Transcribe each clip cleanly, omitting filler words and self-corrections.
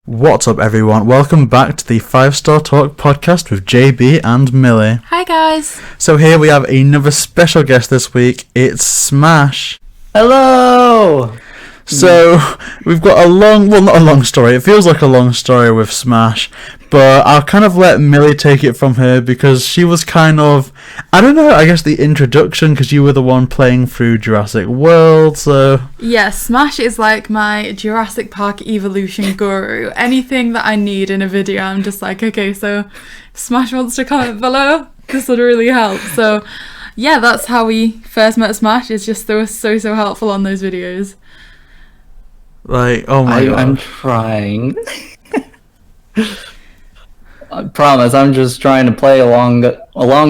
What's up, everyone? Welcome back to the 5-Star Talk podcast with JayBee and Millie. Hi, guys. So here we have another special guest this week. It's smASH. Hello! So we've got not a long story. It feels like a long story with smASH, but I'll kind of let Millie take it from here because she was kind of, I guess the introduction, because you were the one playing through Jurassic World, so... Yeah, smASH is like my Jurassic Park evolution guru. Anything that I need in a video, I'm just like, okay, so if smASH wants to comment below, this would really help. So yeah, that's how we first met smASH. It's just they were so helpful on those videos. Like, oh my god. I'm trying. I promise, I'm just trying to play along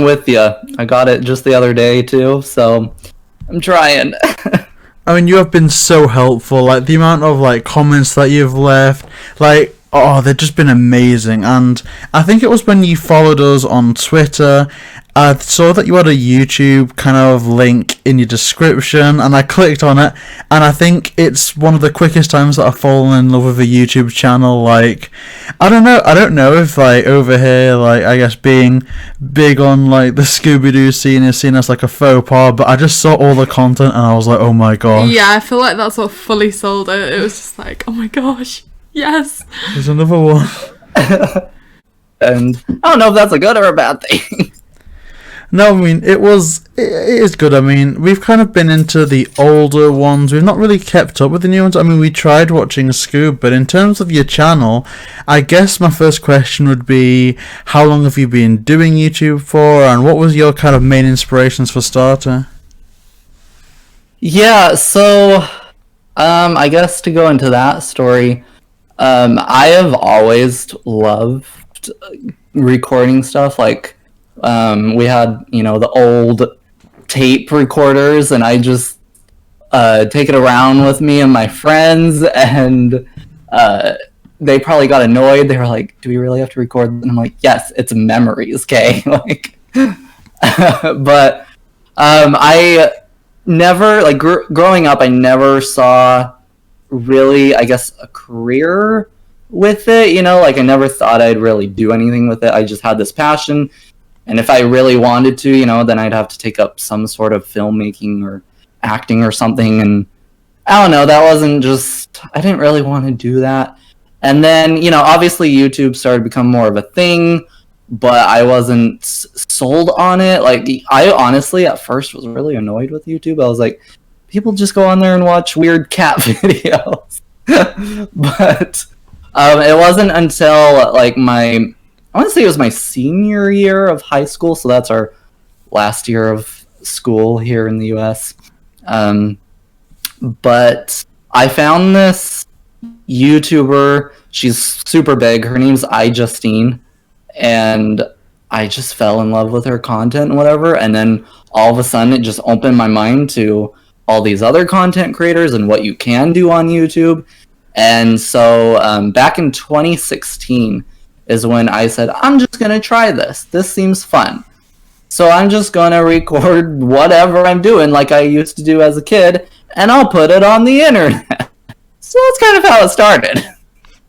with you. I got it just the other day too, so I'm trying. I mean, you have been so helpful. Like, the amount of, like, comments that you've left, like, oh, they've just been amazing. And I think it was when you followed us on Twitter, I saw that you had a YouTube kind of link in your description, and I clicked on it, and I think it's one of the quickest times that I've fallen in love with a YouTube channel. Like, I don't know if, like, over here, like, I guess being big on, like, the Scooby Doo scene is seen as, like, a faux pas, but I just saw all the content, and I was like, oh my gosh. Yeah, I feel like that's what fully sold it. It was just like, oh my gosh, yes. There's another one. And I don't know if that's a good or a bad thing. No, I mean, it is good. I mean, we've kind of been into the older ones. We've not really kept up with the new ones. I mean, we tried watching Scoob, but in terms of your channel, I guess my first question would be, how long have you been doing YouTube for, and what was your kind of main inspirations for starter? Yeah, so, I guess to go into that story, I have always loved recording stuff, like, we had, the old tape recorders, and I just take it around with me and my friends, and they probably got annoyed. They were like, do we really have to record? And I'm like, yes, it's memories, okay? Like, but I never, like, growing up, I never saw really, I guess, a career with it, like, I never thought I'd really do anything with it. I just had this passion. And if I really wanted to, then I'd have to take up some sort of filmmaking or acting or something. And I don't know, I didn't really want to do that. And then, obviously YouTube started to become more of a thing, but I wasn't sold on it. Like, I honestly, at first, was really annoyed with YouTube. I was like, people just go on there and watch weird cat videos. But it wasn't until, like, I want to say it was my senior year of high school, so that's our last year of school here in the U.S. But I found this YouTuber. She's super big. Her name's iJustine, and I just fell in love with her content and whatever. And then all of a sudden, it just opened my mind to all these other content creators and what you can do on YouTube. And so back in 2016 is when I said, I'm just going to try this. This seems fun. So I'm just going to record whatever I'm doing like I used to do as a kid, and I'll put it on the internet. So that's kind of how it started.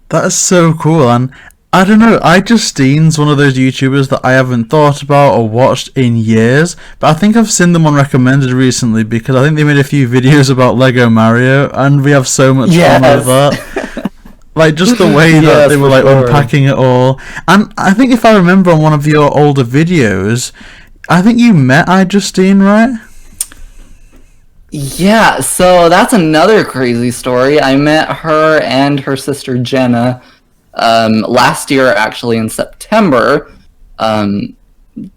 That is so cool, and I don't know, iJustine's one of those YouTubers that I haven't thought about or watched in years, but I think I've seen them on recommended recently because I think they made a few videos about Lego Mario, and we have so much fun with that. Like, just the way that they were, like, unpacking it all. And I think if I remember on one of your older videos, I think you met iJustine, right? Yeah, so that's another crazy story. I met her and her sister Jenna last year, actually, in September.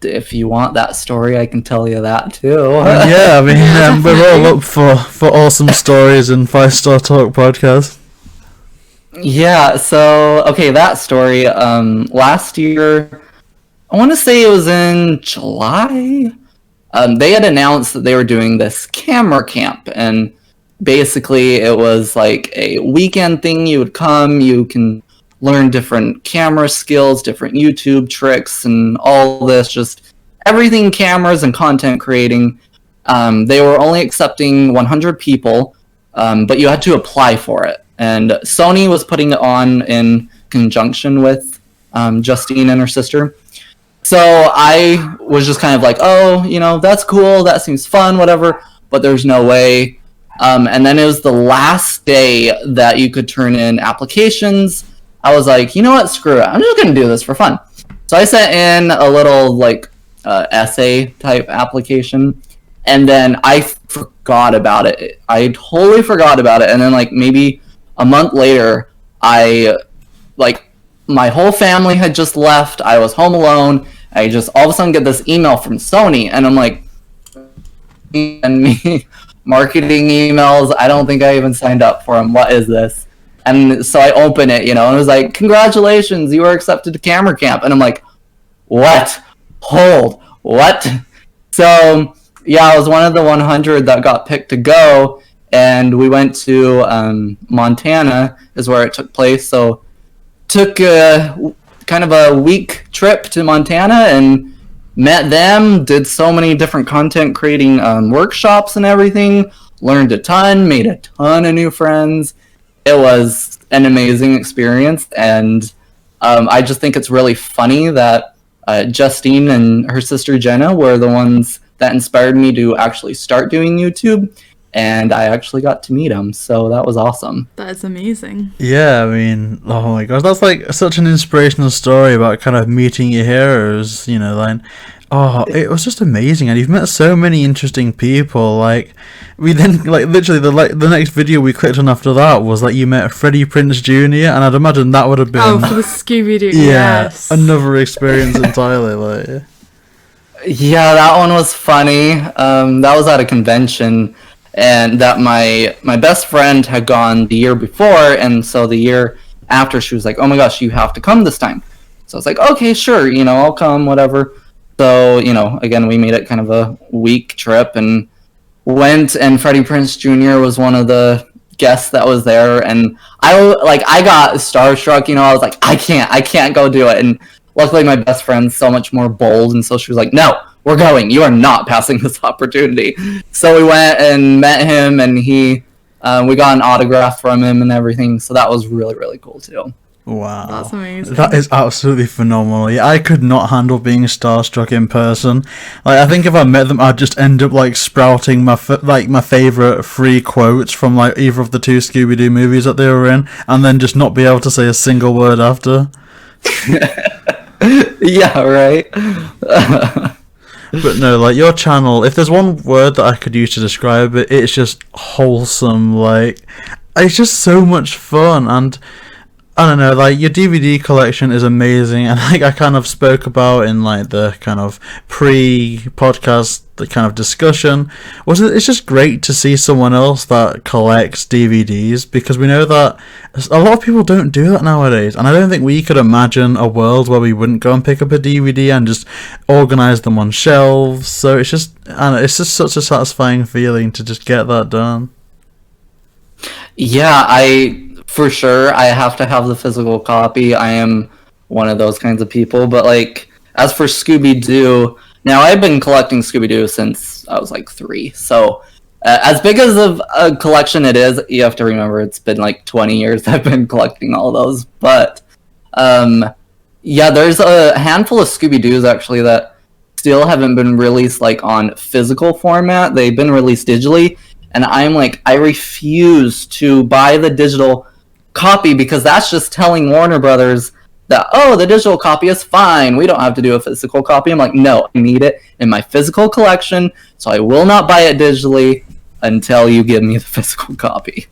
If you want that story, I can tell you that, too. Yeah, I mean, we're all up for awesome stories and 5-Star Talk podcast. Yeah, so, okay, that story, last year, I want to say it was in July, they had announced that they were doing this camera camp, and basically it was like a weekend thing. You would come, you can learn different camera skills, different YouTube tricks, and all this, just everything cameras and content creating. They were only accepting 100 people, but you had to apply for it. And Sony was putting it on in conjunction with Justine and her sister. So I was just kind of like, oh, you know, that's cool, that seems fun, whatever, but there's no way. And then it was the last day that you could turn in applications. I was like, you know what, screw it, I'm just going to do this for fun. So I sent in a little, like, essay type application, and then I forgot about it. I totally forgot about it, and then, like, maybe a month later, my whole family had just left. I was home alone. I just all of a sudden get this email from Sony, and I'm like, and me marketing emails. I don't think I even signed up for them. What is this? And so I open it, you know, and it was like, congratulations, you are accepted to Camera Camp. And I'm like, what? Hold, what? So yeah, I was one of the 100 that got picked to go, and we went to Montana is where it took place. So took kind of a week trip to Montana and met them, did so many different content creating workshops and everything, learned a ton, made a ton of new friends. It was an amazing experience, and I just think it's really funny that Justine and her sister Jenna were the ones that inspired me to actually start doing YouTube, and I actually got to meet them, so that was awesome. That is amazing. Yeah, I mean, oh my gosh, that's like such an inspirational story about kind of meeting your heroes, you know, like, oh, it was just amazing, and you've met so many interesting people. Like, we then, like, literally, the next video we clicked on after that was, like, you met Freddie, Prinze Jr., and I'd imagine that would have been... Oh, for the Scooby Doo, yeah, yes. another experience entirely, like... Yeah, that one was funny. That was at a convention, and that my best friend had gone the year before, and so the year after she was like, oh my gosh, you have to come this time. So I was like, okay, sure, you know, I'll come, whatever. So, you know, again, we made it kind of a week trip and went, and Freddie Prinze Jr. was one of the guests that was there, and I got starstruck, you know, I was like, I can't go do it, and luckily my best friend's so much more bold, and so she was like, no, we're going, you are not passing this opportunity. So we went and met him, and we got an autograph from him and everything, so that was really, really cool too. Wow. That's amazing. That is absolutely phenomenal. Yeah, I could not handle being starstruck in person. Like, I think if I met them, I'd just end up, like, sprouting my favourite 3 quotes from, like, either of the 2 Scooby Doo movies that they were in, and then just not be able to say a single word after. Yeah, right? But no, like, your channel, if there's one word that I could use to describe it, it's just wholesome. Like, it's just so much fun, and I don't know, like, your DVD collection is amazing, and like I kind of spoke about in like the kind of pre-podcast, the kind of discussion, it's just great to see someone else that collects DVDs, because we know that a lot of people don't do that nowadays, and I don't think we could imagine a world where we wouldn't go and pick up a DVD and just organize them on shelves. So it's just such a satisfying feeling to just get that done. Yeah, for sure, I have to have the physical copy. I am one of those kinds of people. But, like, as for Scooby Doo, now I've been collecting Scooby Doo since I was, like, 3. So, as big as of a collection it is, you have to remember it's been, like, 20 years I've been collecting all those. But, yeah, there's a handful of Scooby Doos, actually, that still haven't been released, like, on physical format. They've been released digitally. And I'm like, I refuse to buy the digital copy, because that's just telling Warner Brothers that, oh, the digital copy is fine, we don't have to do a physical copy. I'm like, no, I need it in my physical collection, so I will not buy it digitally until you give me the physical copy.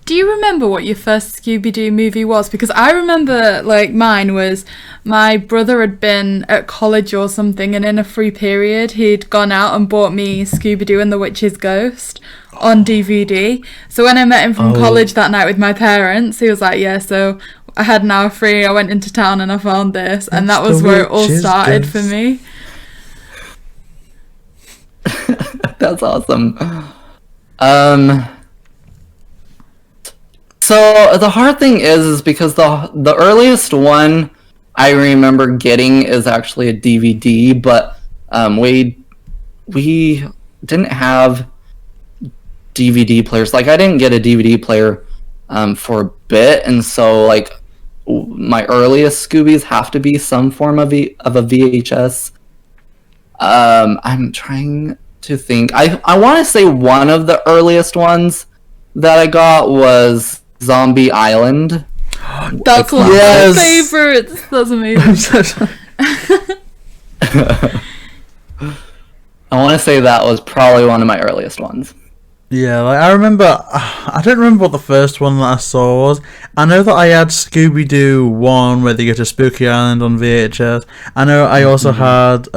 Do you remember what your first Scooby Doo movie was? Because I remember, like, mine was my brother had been at college or something, and in a free period he'd gone out and bought me Scooby Doo and the Witch's Ghost on DVD. So when I met him from college that night with my parents, he was like, yeah, so I had an hour free, I went into town and I found this, and that was where it all started for me. That's awesome. So the hard thing is because the earliest one I remember getting is actually a DVD, but we didn't have DVD players. Like, I didn't get a DVD player for a bit, and so, like, my earliest Scoobies have to be some form of a VHS. I'm trying to think. I want to say one of the earliest ones that I got was Zombie Island. That's one of my favorites. That's amazing. I want to say that was probably one of my earliest ones. Yeah, like I remember, I don't remember what the first one that I saw was. I know that I had Scooby Doo 1 where they go to Spooky Island on VHS. I know I also had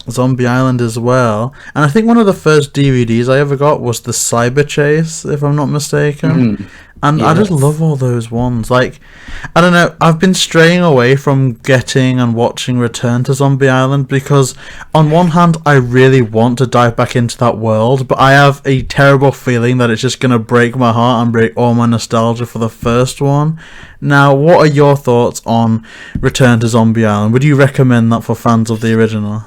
Zombie Island as well. And I think one of the first DVDs I ever got was the Cyber Chase, if I'm not mistaken. And I just love all those ones. Like, I don't know, I've been straying away from getting and watching Return to Zombie Island because, on one hand, I really want to dive back into that world, but I have a terrible feeling that it's just going to break my heart and break all my nostalgia for the first one. Now, what are your thoughts on Return to Zombie Island? Would you recommend that for fans of the original?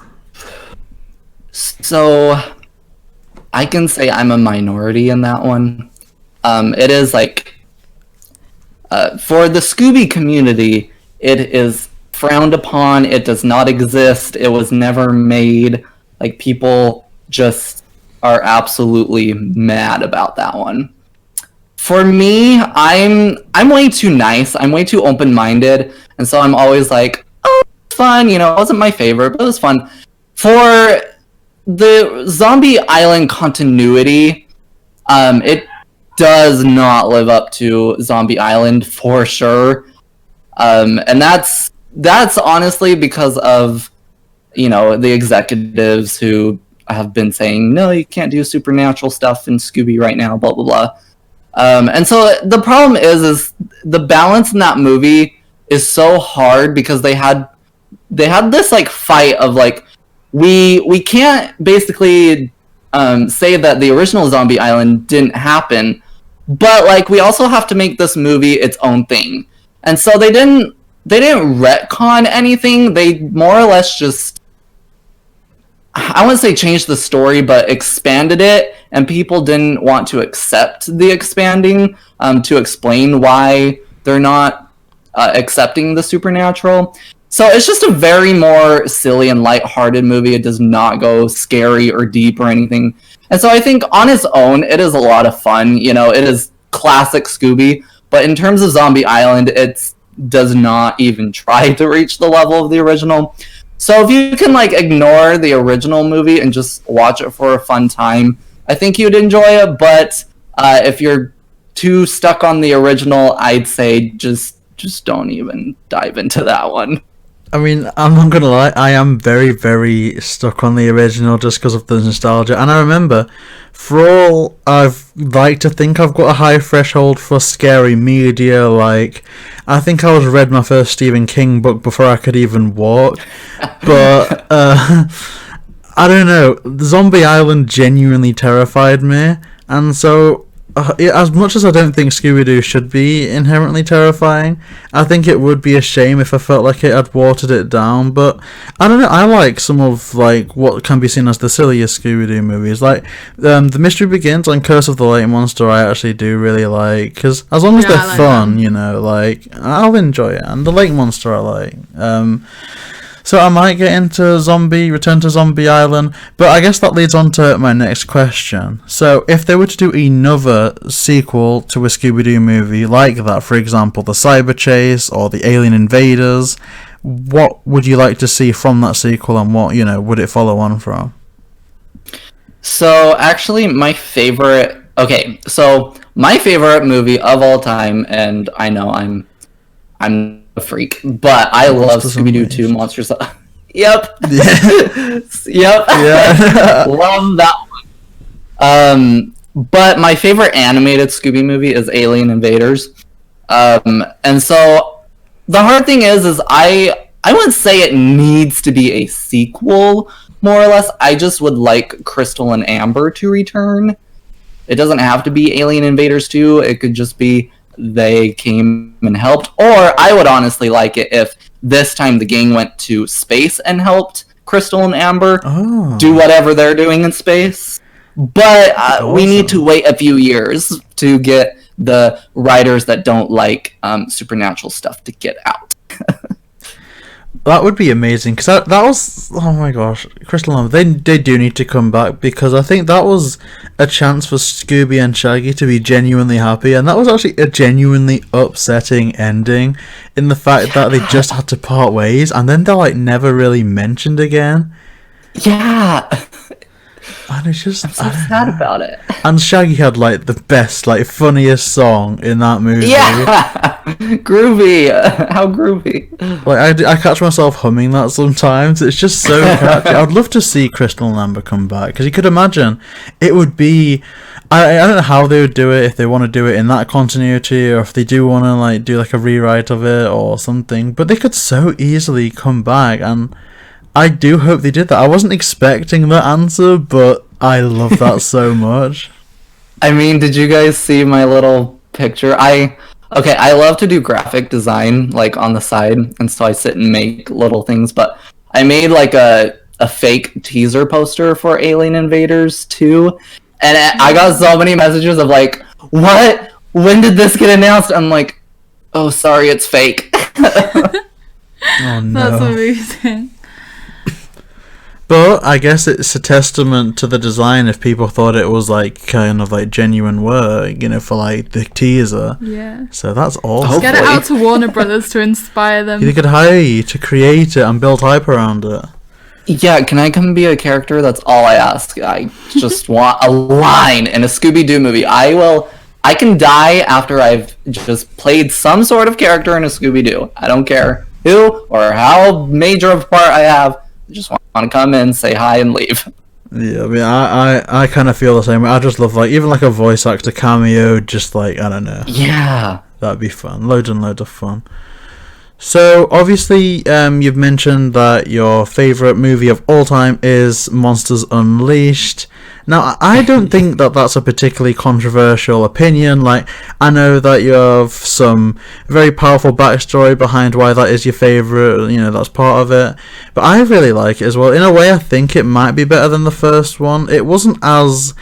So, I can say I'm a minority in that one. It is like, for the Scooby community, it is frowned upon. It does not exist. It was never made. Like, people just are absolutely mad about that one. For me, I'm way too nice. I'm way too open-minded, and so I'm always like, oh, it's fun. You know, it wasn't my favorite, but it was fun. For the Zombie Island continuity, it does not live up to Zombie Island for sure, and that's honestly because of, you know, the executives who have been saying, no, you can't do supernatural stuff in Scooby right now, blah blah blah. And so the problem is the balance in that movie is so hard because they had this like fight of like, we can't basically say that the original Zombie Island didn't happen, but like we also have to make this movie its own thing. And so they didn't retcon anything. They more or less just, I wouldn't say changed the story, but expanded it, and people didn't want to accept the expanding to explain why they're not accepting the supernatural. So it's just a very more silly and lighthearted movie. It does not go scary or deep or anything. And so I think on its own, it is a lot of fun. You know, it is classic Scooby. But in terms of Zombie Island, it does not even try to reach the level of the original. So if you can like ignore the original movie and just watch it for a fun time, I think you'd enjoy it. But if you're too stuck on the original, I'd say just don't even dive into that one. I mean, I'm not gonna lie, I am very, very stuck on the original just because of the nostalgia. And I remember, for all I've like to think I've got a high threshold for scary media, like, I think I read my first Stephen King book before I could even walk. But, I don't know, Zombie Island genuinely terrified me. And so, as much as I don't think Scooby Doo should be inherently terrifying, I think it would be a shame if I felt like it had watered it down. But I don't know, I like some of like what can be seen as the silliest Scooby Doo movies, like The Mystery Begins and Curse of the Lake Monster. I actually do really like, because as long as they're like fun, you know, like I'll enjoy it. And the Lake Monster I like. So I might get into Return to Zombie Island, but I guess that leads on to my next question. So if they were to do another sequel to a Scooby-Doo movie like that, for example, the Cyber Chase or the Alien Invaders, what would you like to see from that sequel, and what, you know, would it follow on from? So actually my favorite movie of all time, and I know I'm a freak, but I love Scooby-Doo 2 Monsters. Yep. Yeah. Yep. Yeah. Love that one. But my favorite animated Scooby movie is Alien Invaders. And so the hard thing is I wouldn't say it needs to be a sequel, more or less. I just would like Crystal and Amber to return. It doesn't have to be Alien Invaders 2. It could just be they came and helped. Or I would honestly like it if this time the gang went to space and helped Crystal and Amber do whatever they're doing in space. But we need to wait a few years to get the writers that don't like supernatural stuff to get out. That would be amazing, because that was, oh my gosh, Crystal Lambert, they do need to come back, because I think that was a chance for Scooby and Shaggy to be genuinely happy, and that was actually a genuinely upsetting ending, in the fact that they just had to part ways, and then they're like never really mentioned again. Yeah. And it's just, I'm so sad about it. And Shaggy had like the best, like funniest song in that movie. Yeah, groovy. How groovy. Like I catch myself humming that sometimes. It's just so catchy. I'd love to see Crystal and Amber come back, because you could imagine it would be. I don't know how they would do it, if they want to do it in that continuity, or if they do want to like do like a rewrite of it or something. But they could so easily come back, and I do hope they did that. I wasn't expecting the answer, but I love that so much. I mean, did you guys see my little picture? I love to do graphic design, like, on the side, and so I sit and make little things, but I made, like, a fake teaser poster for Alien Invaders 2, and I got so many messages of, like, what? When did this get announced? I'm like, oh, sorry, it's fake. Oh, no. That's amazing. But I guess it's a testament to the design if people thought it was like kind of like genuine work, you know, for like the teaser. Yeah. So that's awesome. Get it out to Warner Brothers to inspire them. They could hire you to create it and build hype around it. Yeah, can I come be a character? That's all I ask. I just want a line in a Scooby Doo movie. I can die after I've just played some sort of character in a Scooby Doo. I don't care who or how major of a part I have. I just want to come in, say hi, and leave. Yeah, I mean, I kind of feel the same way. I just love, like, even like a voice actor cameo, just like, I don't know. Yeah. That'd be fun. Loads and loads of fun. So, obviously, you've mentioned that your favourite movie of all time is Monsters Unleashed. Now, I don't think that that's a particularly controversial opinion. Like, I know that you have some very powerful backstory behind why that is your favourite, you know, that's part of it. But I really like it as well. In a way, I think it might be better than the first one. It wasn't as,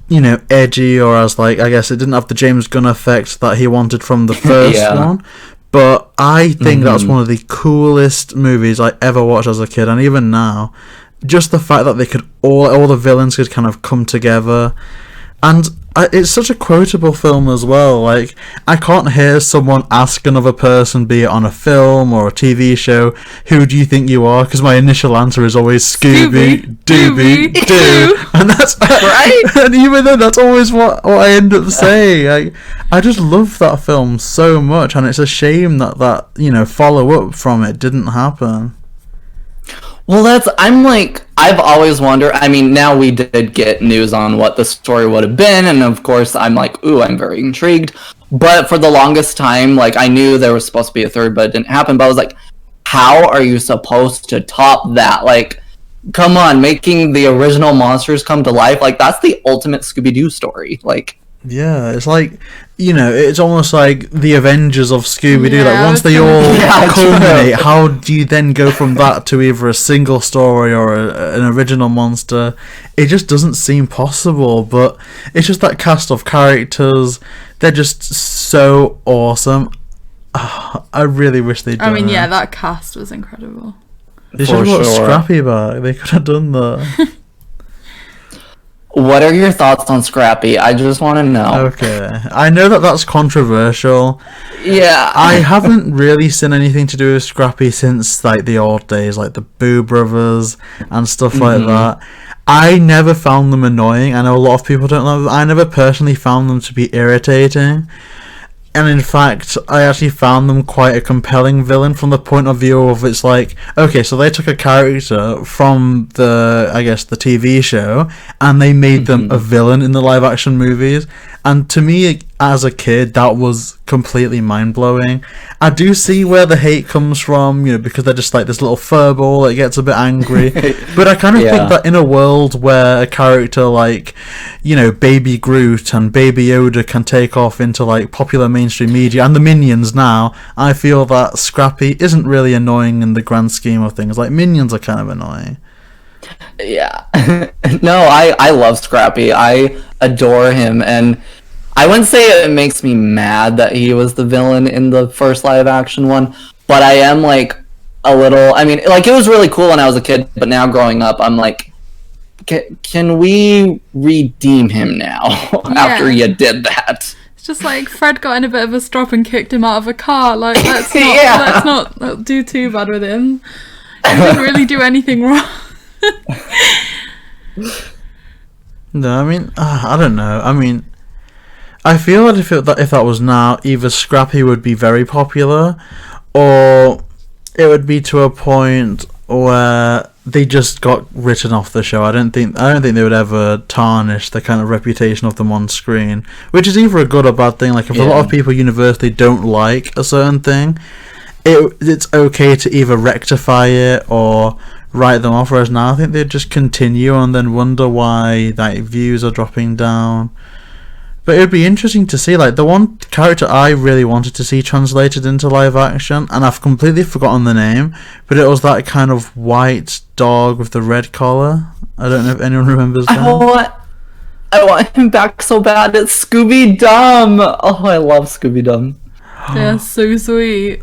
you know, edgy, or as, like, I guess it didn't have the James Gunn effect that he wanted from the first one. But I think that's one of the coolest movies I ever watched as a kid, and even now. Just the fact that they could all the villains could kind of come together, and it's such a quotable film as well. Like, I can't hear someone ask another person, be it on a film or a TV show, who do you think you are? Because my initial answer is always Scooby Dooby Doo, and that's right. And even then, that's always what I end up saying. I just love that film so much, and it's a shame that you know, follow up from it didn't happen. Well, I've always wondered, I mean, now we did get news on what the story would have been, and of course, I'm like, ooh, I'm very intrigued. But for the longest time, like, I knew there was supposed to be a third, but it didn't happen. But I was like, how are you supposed to top that? Like, come on, making the original monsters come to life, like, that's the ultimate Scooby-Doo story. Like, yeah, it's like, you know, it's almost like the Avengers of Scooby-Doo. Yeah, like, once they all culminate, true. how do you then go from that to either a single story or an original monster? It just doesn't seem possible, but it's just that cast of characters. They're just so awesome. I really wish they'd done I mean, it. yeah, that cast was incredible. They should have got Scrappy back. They could have done that. what are your thoughts on Scrappy? I just want to know. Okay. I know that that's controversial. Yeah. I haven't really seen anything to do with Scrappy since, like, the old days, like the Boo Brothers and stuff like that. I never found them annoying. I know a lot of people don't love them. I never personally found them to be irritating. And in fact, I actually found them quite a compelling villain from the point of view of, it's like, okay, so they took a character from the TV show, and they made them a villain in the live action movies. And to me, as a kid, that was completely mind-blowing. I do see where the hate comes from, you know, because they're just like this little furball that gets a bit angry. But I kind of think that in a world where a character like, you know, Baby Groot and Baby Yoda can take off into like popular mainstream media, and the Minions now, I feel that Scrappy isn't really annoying in the grand scheme of things. Like, Minions are kind of annoying. Yeah. No, I love Scrappy. I adore him, and I wouldn't say it makes me mad that he was the villain in the first live action one, but I am like a little. I mean, like it was really cool when I was a kid, but now growing up, I'm like, can we redeem him now after you did that? It's just like Fred got in a bit of a strop and kicked him out of a car. Like let's not do too bad with him. He didn't really do anything wrong. No, I mean, I don't know. I mean, I feel that if that was now, either Scrappy would be very popular, or it would be to a point where they just got written off the show. I don't think they would ever tarnish the kind of reputation of them on screen, which is either a good or bad thing. Like if a lot of people universally don't like a certain thing, it's okay to either rectify it or write them off. Whereas now I think they just continue and then wonder why views are dropping down. But it would be interesting to see, like, the one character I really wanted to see translated into live action, and I've completely forgotten the name, but it was that kind of white dog with the red collar. I don't know if anyone remembers that. I want him back so bad. It's Scooby Doo. Oh, I love Scooby Doo. Yeah, so sweet.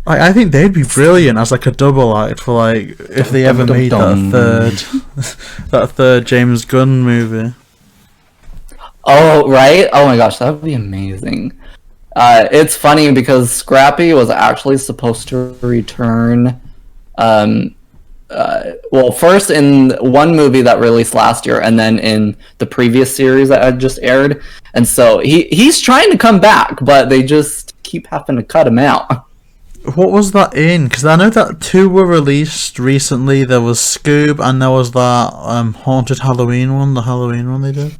I think they'd be brilliant as like a double act for like if they ever made that third James Gunn movie. Oh, right? Oh my gosh, that would be amazing. It's funny because Scrappy was actually supposed to return, well, first in one movie that released last year, and then in the previous series that had just aired. And so he's trying to come back, but they just keep having to cut him out. What was that in? Because I know that 2 were released recently. There was Scoob, and there was that Haunted Halloween one, the Halloween one they did.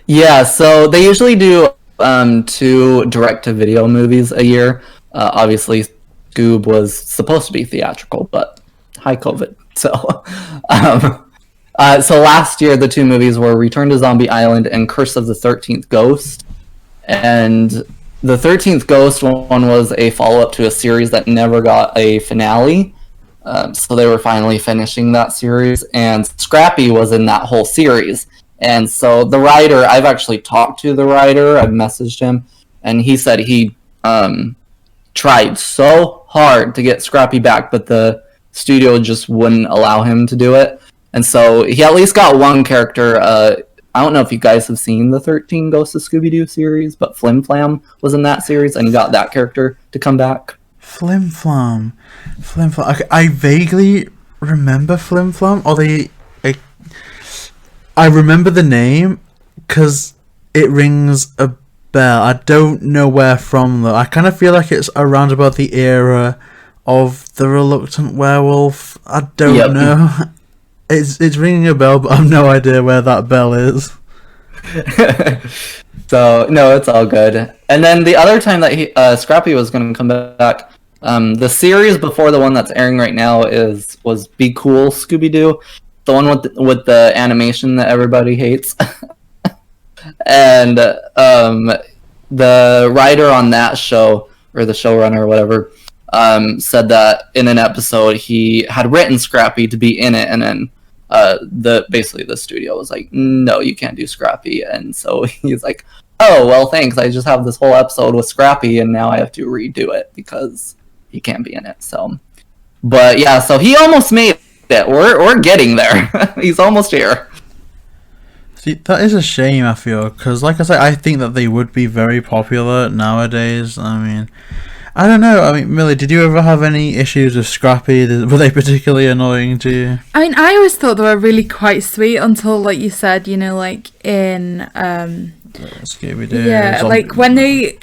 Yeah, so they usually do 2 direct-to-video movies a year. Obviously, Scoob was supposed to be theatrical, but high COVID. So, so last year the 2 movies were Return to Zombie Island and Curse of the 13th Ghost. And the 13th Ghost one was a follow-up to a series that never got a finale. So they were finally finishing that series, and Scrappy was in that whole series. And so the writer, I've actually talked to the writer, I've messaged him, and he said he tried so hard to get Scrappy back, but the studio just wouldn't allow him to do it. And so he at least got one character. I don't know if you guys have seen the 13 Ghosts of Scooby Doo series, but Flim Flam was in that series, and he got that character to come back. Flim Flam. Okay, I vaguely remember Flim Flam, or I remember the name because it rings a bell. I don't know where from though. I kind of feel like it's around about the era of the Reluctant Werewolf. I don't know. It's ringing a bell, but I have no idea where that bell is. So no, it's all good. And then the other time that Scrappy was going to come back, the series before the one that's airing right now was Be Cool Scooby Doo. The one with the animation that everybody hates. And the writer on that show, or the showrunner or whatever, said that in an episode he had written Scrappy to be in it, and then basically the studio was like, no, you can't do Scrappy. And so he's like, oh, well, thanks, I just have this whole episode with Scrappy, and now I have to redo it because he can't be in it. So, but yeah, so he almost made it. We're getting there. He's almost here. See, that is a shame, I feel, because like I said, I think that they would be very popular nowadays. I mean, I don't know. I mean, Millie, did you ever have any issues with Scrappy? Were they particularly annoying to you? I mean, I always thought they were really quite sweet until, like you said, you know, like in Scooby Doo. Yeah, like when they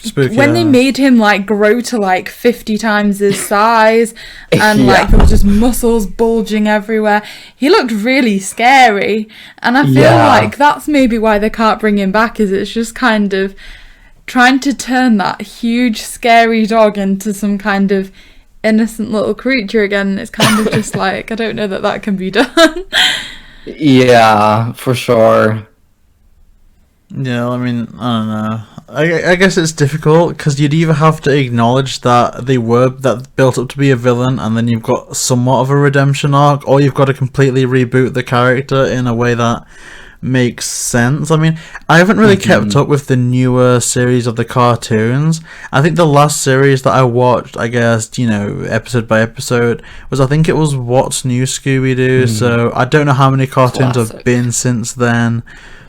made him like grow to like 50 times his size, and like there was just muscles bulging everywhere. He looked really scary, and I feel like that's maybe why they can't bring him back. Is it's just kind of trying to turn that huge scary dog into some kind of innocent little creature again. It's kind of just like, I don't know that can be done. Yeah, for sure. Yeah, I mean, I don't know. I guess it's difficult because you'd either have to acknowledge that they were built up to be a villain, and then you've got somewhat of a redemption arc, or you've got to completely reboot the character in a way that makes sense. I mean, I haven't really kept up with the newer series of the cartoons. I think the last series that I watched, I guess, episode by episode, was, I think it was What's New Scooby Doo. So I don't know how many cartoons have been since then,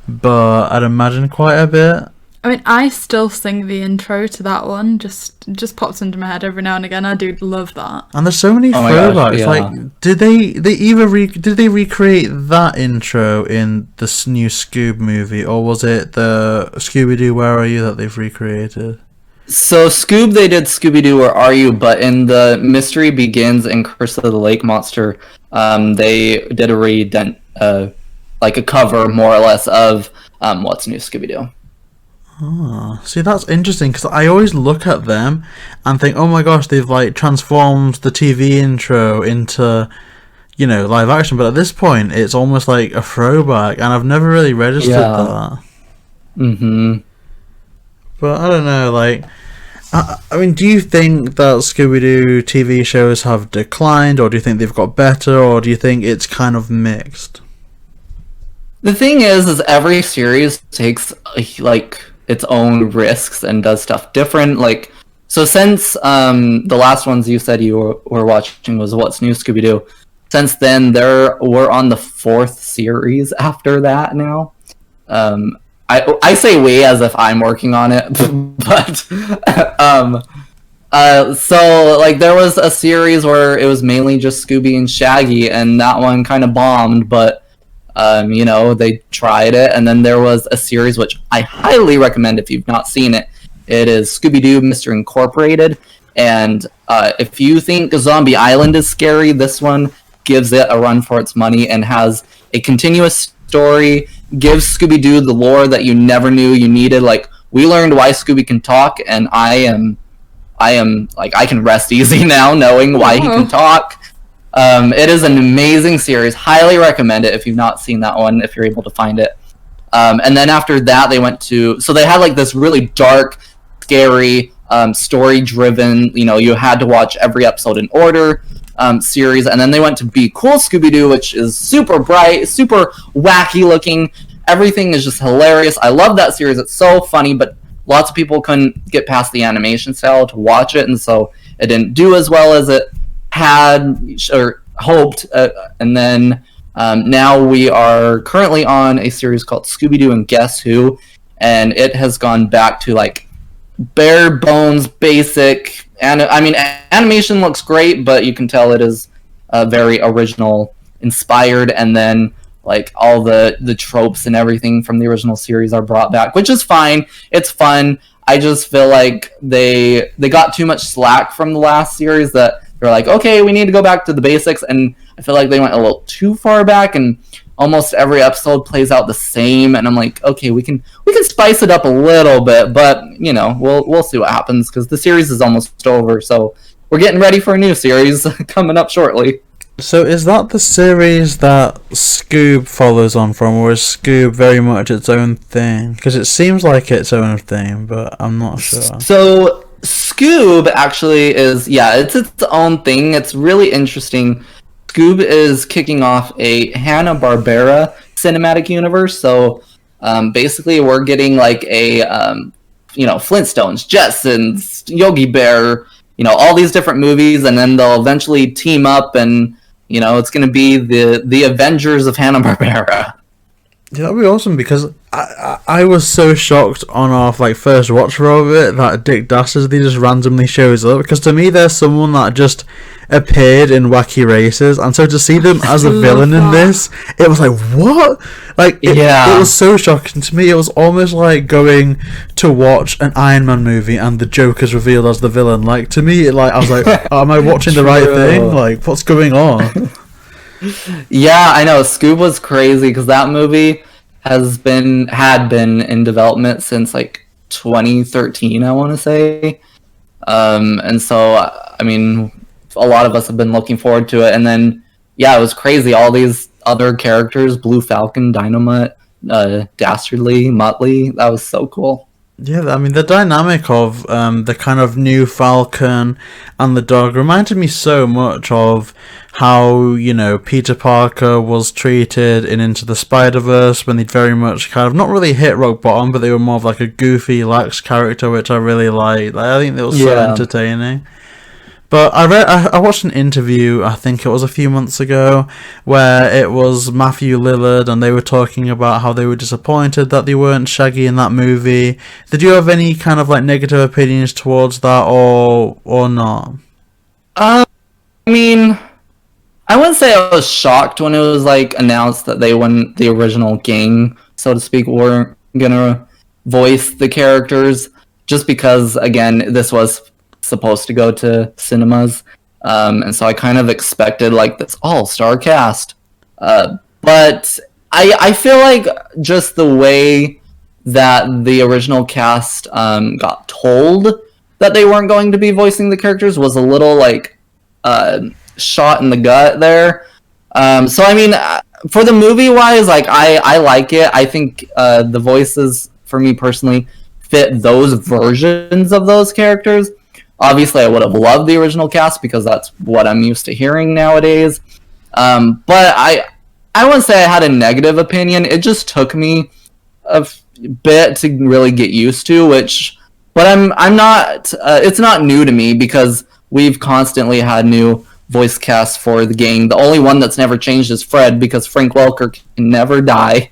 but I'd imagine quite a bit. I mean, I still sing the intro to that one. Just pops into my head every now and again. I do love that. And there's so many throwbacks. Like, did they recreate that intro in the new Scoob movie, or was it the Scooby Doo Where Are You that they've recreated? So Scoob, they did Scooby Doo Where Are You, but in the Mystery Begins and Curse of the Lake Monster, they did a a cover more or less of What's New Scooby Doo. Oh, see, that's interesting, because I always look at them and think, oh my gosh, they've like transformed the TV intro into, live action. But at this point, it's almost like a throwback, and I've never really registered that. But I don't know, like, I mean, do you think that Scooby-Doo TV shows have declined, or do you think they've got better, or do you think it's kind of mixed? The thing is every series takes its own risks and does stuff different. Like, so since the last ones you said you were watching was What's New Scooby Doo, since then we're on the 4th series after that now. I say we as if I'm working on it, but so like there was a series where it was mainly just Scooby and Shaggy, and that one kind of bombed, but they tried it. And then there was a series which I highly recommend if you've not seen it. It is Scooby-Doo Mr. Incorporated. And if you think Zombie Island is scary, this one gives it a run for its money and has a continuous story, gives Scooby-Doo the lore that you never knew you needed. Like, we learned why Scooby can talk, and I am like, I can rest easy now knowing why he can talk. It is an amazing series. Highly recommend it if you've not seen that one, if you're able to find it. And then after that, they went to... So they had like this really dark, scary, story-driven, you had to watch every episode in order series. And then they went to Be Cool Scooby-Doo, which is super bright, super wacky looking. Everything is just hilarious. I love that series. It's so funny, but lots of people couldn't get past the animation style to watch it, and so it didn't do as well as it had or hoped. And then now we are currently on a series called Scooby-Doo and Guess Who, and it has gone back to like bare bones basic, and I mean animation looks great, but you can tell it is very original inspired, and then like all the tropes and everything from the original series are brought back, which is fine. It's fun. I just feel like they got too much slack from the last series, that they're like, okay, we need to go back to the basics, and I feel like they went a little too far back, and almost every episode plays out the same, and I'm like, okay, we can spice it up a little bit, but we'll see what happens, because the series is almost over, so we're getting ready for a new series coming up shortly. So is that the series that Scoob follows on from, or is Scoob very much its own thing? Because it seems like its own thing, but I'm not sure. So Scoob actually is, it's its own thing. It's really interesting. Scoob is kicking off a Hanna-Barbera cinematic universe. So basically we're getting like a, Flintstones, Jetsons, Yogi Bear, all these different movies, and then they'll eventually team up, and it's going to be the Avengers of Hanna-Barbera. Yeah, that'd be awesome, because I was so shocked on our first watch through of it that Dick Dastardly just randomly shows up, because to me they're someone that just appeared in Wacky Races, and so to see them as a villain in this, it was like, what? It was so shocking to me. It was almost like going to watch an Iron Man movie and the Joker's revealed as the villain. Like, to me, I was like, am I watching the right thing? Like, what's going on? Yeah, I know. Scoob was crazy, because that movie had been in development since 2013, I want to say. And so, I mean, a lot of us have been looking forward to it. And then, it was crazy. All these other characters, Blue Falcon, Dynamite, Dastardly, Muttley, that was so cool. Yeah, I mean, the dynamic of the kind of new Falcon and the dog reminded me so much of how, Peter Parker was treated in Into the Spider-Verse when they'd very much kind of not really hit rock bottom, but they were more of like a goofy, lax character, which I really liked. Like, I think they were so entertaining. But I watched an interview, I think it was a few months ago, where it was Matthew Lillard, and they were talking about how they were disappointed that they weren't Shaggy in that movie. Did you have any kind of like negative opinions towards that, or not? I mean, I wouldn't say I was shocked when it was like announced that the original gang, so to speak, weren't gonna voice the characters, just because again this was supposed to go to cinemas, and so I kind of expected like this all-star cast, but I feel like just the way that the original cast got told that they weren't going to be voicing the characters was a little like shot in the gut there. So I mean, for the movie wise, like I like it. I think the voices for me personally fit those versions of those characters. Obviously, I would have loved the original cast because that's what I'm used to hearing nowadays. But I wouldn't say I had a negative opinion. It just took me a bit to really get used to, but I'm not. It's not new to me because we've constantly had new voice casts for the gang. The only one that's never changed is Fred, because Frank Welker can never die.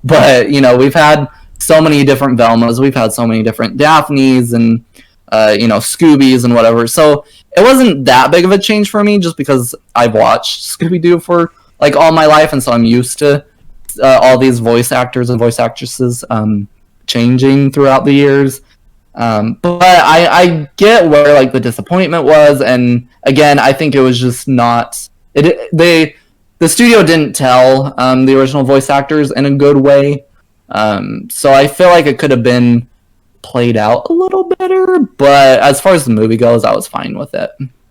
But we've had so many different Velmas. We've had so many different Daphnes and Scoobies and whatever. So it wasn't that big of a change for me, just because I've watched Scooby Doo for like all my life, and so I'm used to all these voice actors and voice actresses changing throughout the years. But I get where like the disappointment was, and again, I think it was just not the studio didn't tell the original voice actors in a good way. So I feel like it could have been played out a little better, but as far as the movie goes, I was fine with it.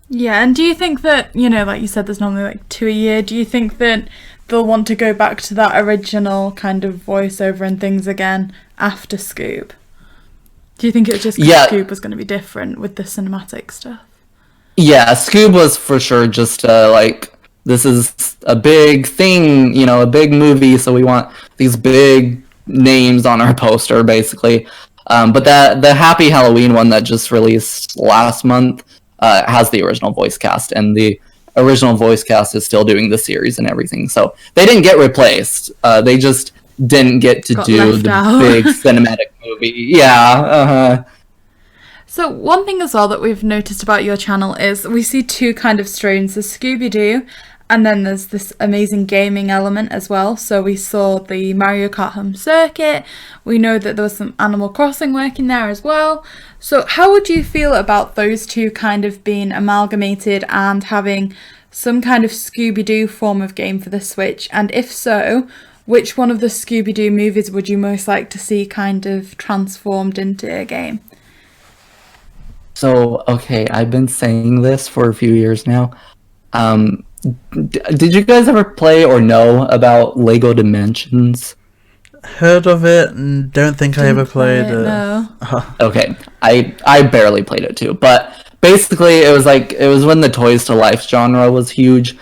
Yeah, and do you think that, like you said, there's normally like 2 a year, do you think that they'll want to go back to that original kind of voiceover and things again after Scoob? Do you think it was just because Scoob was going to be different with the cinematic stuff? Yeah, Scoob was for sure just like, this is a big thing, a big movie, so we want these big names on our poster, basically. But the Happy Halloween one that just released last month has the original voice cast, and the original voice cast is still doing the series and everything. So they didn't get replaced. They just didn't get to do the big cinematic movie. Yeah. So one thing as well that we've noticed about your channel is we see two kind of strains, the Scooby Doo, and then there's this amazing gaming element as well. So we saw the Mario Kart Home Circuit. We know that there was some Animal Crossing work in there as well. So how would you feel about those two kind of being amalgamated and having some kind of Scooby Doo form of game for the Switch? And if so, which one of the Scooby Doo movies would you most like to see kind of transformed into a game? So, okay, I've been saying this for a few years now. Did you guys ever play or know about Lego Dimensions? Heard of it, and don't think I ever played it. No. Okay, I barely played it too, but basically it was when the Toys to Life genre was huge.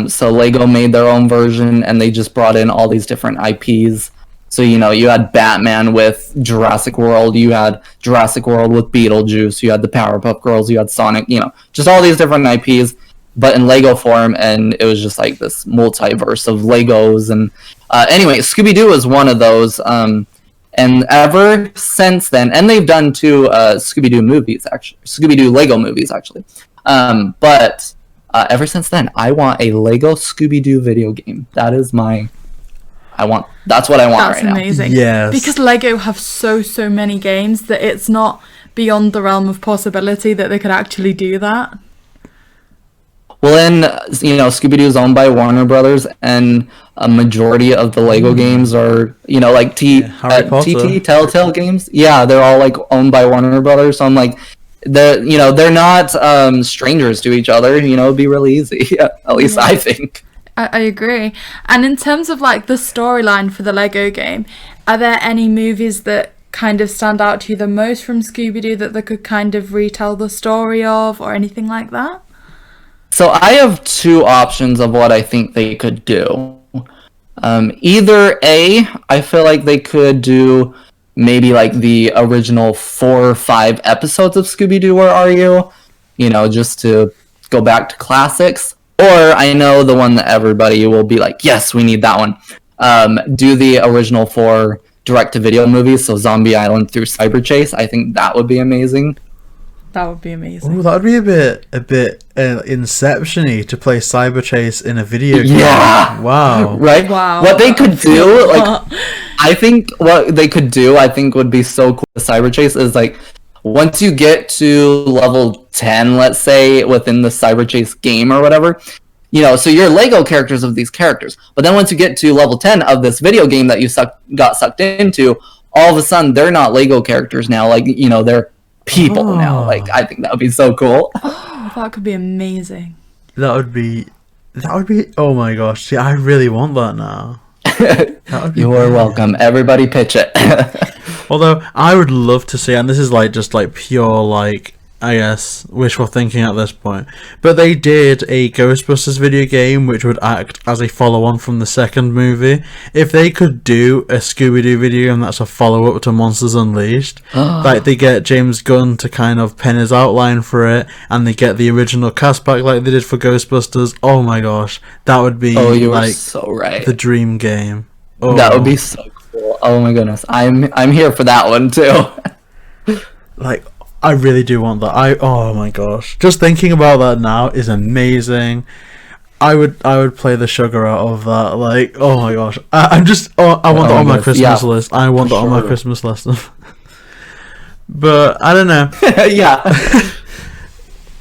So Lego made their own version, and they just brought in all these different IPs. So you had Batman with Jurassic World, you had Jurassic World with Beetlejuice, you had the Powerpuff Girls, you had Sonic, just all these different IPs, but in Lego form, and it was just like this multiverse of Legos. And anyway, Scooby Doo was one of those, and ever since then, and they've done two Scooby Doo movies, actually, Scooby Doo Lego movies, actually. But ever since then, I want a Lego Scooby Doo video game. That's what I want That's right now. That's amazing. Yes. Because Lego have so many games that it's not beyond the realm of possibility that they could actually do that. Well, then, Scooby Doo is owned by Warner Brothers, and a majority of the Lego games are, like TT Telltale games. Yeah, they're all like owned by Warner Brothers. So I'm like, they're not strangers to each other. It'd be really easy. At least I think. I agree. And in terms of like the storyline for the Lego game, are there any movies that kind of stand out to you the most from Scooby Doo that they could kind of retell the story of, or anything like that? So I have two options of what I think they could do. Either A, I feel like they could do maybe like the original 4 or 5 episodes of Scooby Doo, Where Are You? You know, just to go back to classics. Or I know the one that everybody will be like, yes, we need that one. Do the original 4 direct-to-video movies, so Zombie Island through Cyber Chase. I think that would be amazing. That would be amazing. Oh, that would be a bit Inception-y to play Cyber Chase in a video game. Yeah. Wow. Right? Wow. What they could do, like, I think what they could do, I think would be so cool with Cyber Chase is, like, once you get to level 10, let's say, within the Cyber Chase game or whatever, you know, so you're Lego characters of these characters. But then once you get to level 10 of this video game that you got sucked into, all of a sudden they're not Lego characters now. Like, you know, they're people now. Like, I think that would be so cool. Oh, that could be amazing. That would be, oh my gosh. See, I really want that now. That would be You are welcome. Everybody pitch it. Although I would love to see, and this is like just like pure like I guess wishful thinking at this point, but they did a Ghostbusters video game which would act as a follow-on from the second movie. If they could do a Scooby-Doo video game that's a follow-up to Monsters Unleashed, like they get James Gunn to kind of pen his outline for it, and they get the original cast back like they did for Ghostbusters. Oh my gosh, that would be like so right. the dream game. Oh. That would be so cool. Oh my goodness, I'm here for that one too. Like, I really do want that. Oh my gosh, just thinking about that now is amazing. I would play the sugar out of that. Like, oh my gosh, I want that on my Christmas list. I want that on my Christmas list. But I don't know. Yeah.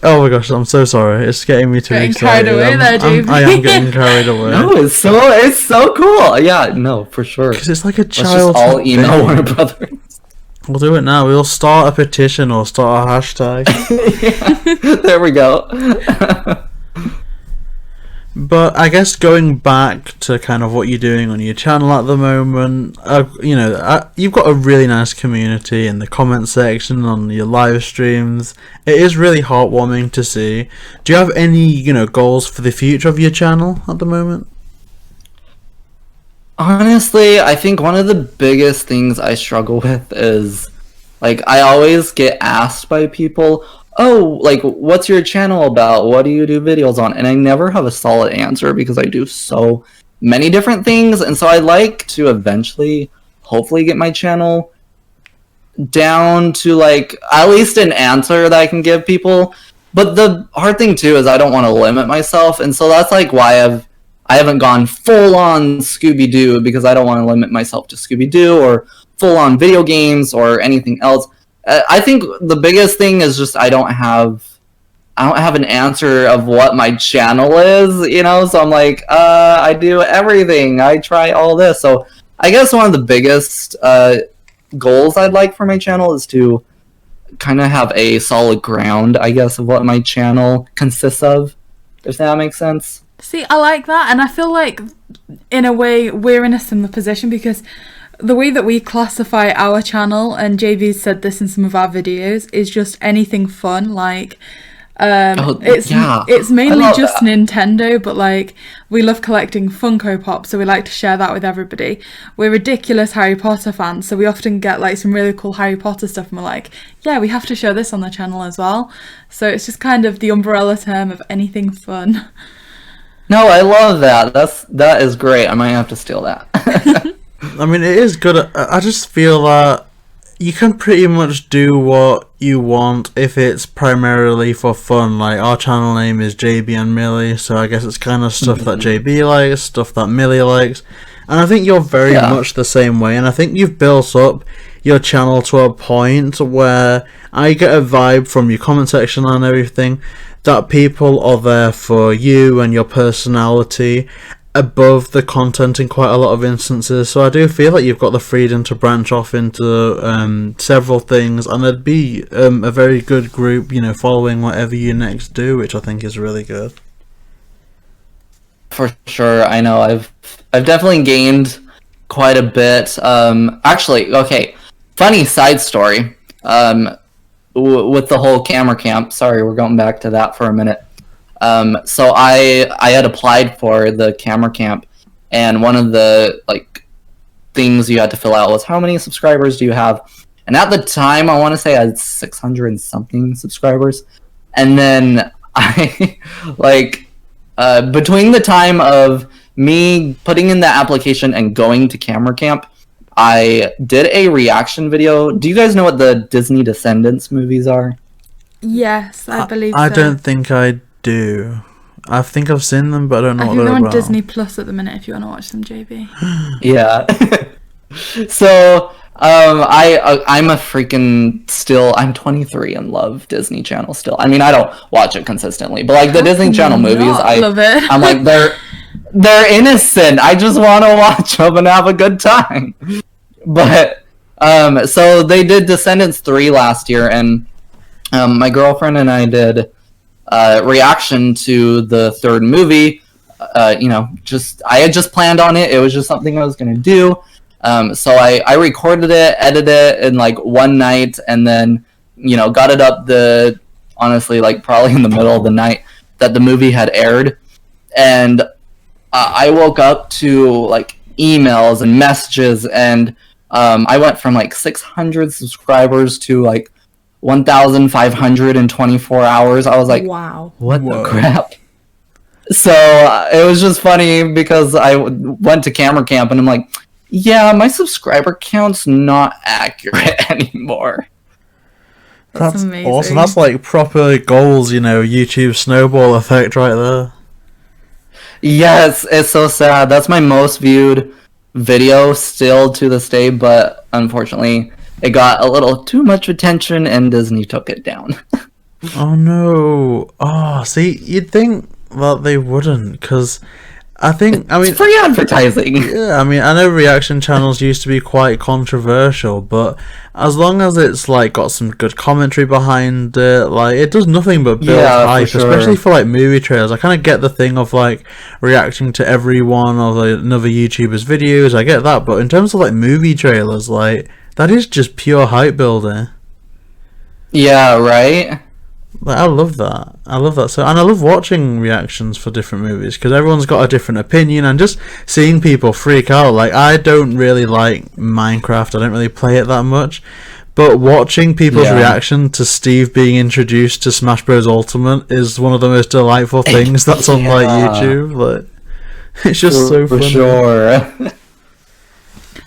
Oh my gosh, I'm so sorry. It's getting me too excited. Carried away there, JayBee. I am getting carried away. No, it's so cool. Yeah, no, for sure. Because it's like a Let's just child. all email Warner Brothers. We'll do it now. We'll start a petition or start a hashtag. Yeah, there we go. But I guess going back to kind of what you're doing on your channel at the moment, you've got a really nice community in the comment section on your live streams. It is really heartwarming to see. Do you have any, goals for the future of your channel at the moment? Honestly, I think one of the biggest things I struggle with is, like, I always get asked by people, oh, like, what's your channel about? What do you do videos on? And I never have a solid answer because I do so many different things. And so I'd like to eventually, hopefully, get my channel down to, like, at least an answer that I can give people. But the hard thing, too, is I don't want to limit myself. And so that's, like, why I haven't gone full-on Scooby Doo, because I don't want to limit myself to Scooby Doo or full-on video games or anything else. I think the biggest thing is just I don't have an answer of what my channel is, so I'm like, I do everything. I try all this. So I guess one of the biggest goals I'd like for my channel is to kind of have a solid ground, I guess, of what my channel consists of, if that makes sense. See, I like that, and I feel like, in a way, we're in a similar position, because the way that we classify our channel, and JayBee said this in some of our videos, is just anything fun. Like, it's mainly just that. Nintendo, but like we love collecting Funko Pops, so we like to share that with everybody. We're ridiculous Harry Potter fans, so we often get like some really cool Harry Potter stuff, and we're like, yeah, we have to show this on the channel as well. So it's just kind of the umbrella term of anything fun. No, I love that. That is great. I might have to steal that. I mean, it is good. I just feel that you can pretty much do what you want if it's primarily for fun. Like, our channel name is JayBee and Millie, so I guess it's kind of stuff that JayBee likes, stuff that Millie likes. And I think you're very much the same way, and I think you've built up your channel to a point where I get a vibe from your comment section and everything that people are there for you and your personality above the content in quite a lot of instances. So I do feel like you've got the freedom to branch off into several things, and there'd be a very good group, following whatever you next do, which I think is really good. For sure, I know I've definitely gained quite a bit. Actually, okay, funny side story. With the whole camera camp. Sorry, we're going back to that for a minute. So I had applied for the camera camp, and one of the like things you had to fill out was how many subscribers do you have? And at the time, I want to say I had 600 and something subscribers. And then I like between the time of me putting in the application and going to camera camp, I did a reaction video. Do you guys know what the Disney Descendants movies are? Yes, I believe so. I don't think I do. I think I've seen them, but I don't know I what think they're they're on about. Disney Plus at the minute if you want to watch them, JayBee. Yeah. So I'm a freaking I'm 23 and love Disney Channel still. I mean, I don't watch it consistently, but like the Disney Channel movies, I love it. I'm like they're innocent. I just want to watch them and have a good time. But so they did Descendants 3 last year, and my girlfriend and I did reaction to the third movie. I had just planned on it. It was just something I was gonna do. So I recorded it, edited it in like one night, and then got it up honestly like probably in the middle of the night that the movie had aired, and I woke up to like emails and messages, and I went from like 600 subscribers to like 1,500 in 24 hours. I was like, wow, what the crap? So it was just funny because I went to camera camp and I'm like, yeah, my subscriber count's not accurate anymore. That's amazing. Awesome. That's like proper goals, YouTube snowball effect right there. Yes, it's so sad. That's my most viewed video still to this day, but unfortunately it got a little too much attention and Disney took it down. Oh no. Oh, see, you'd think that they wouldn't, because it's free advertising. Yeah, I know reaction channels used to be quite controversial, but as long as it's like got some good commentary behind it, like it does nothing but build hype, especially for like movie trailers. I kind of get the thing of like reacting to every one of another YouTuber's videos. I get that, but in terms of like movie trailers, like that is just pure hype building. Yeah, right. Like, I love that. So, and I love watching reactions for different movies because everyone's got a different opinion, and just seeing people freak out. Like, I don't really like Minecraft. I don't really play it that much, but watching people's reaction to Steve being introduced to Smash Bros. Ultimate is one of the most delightful things that's on like YouTube. Like, it's just so funny. For sure.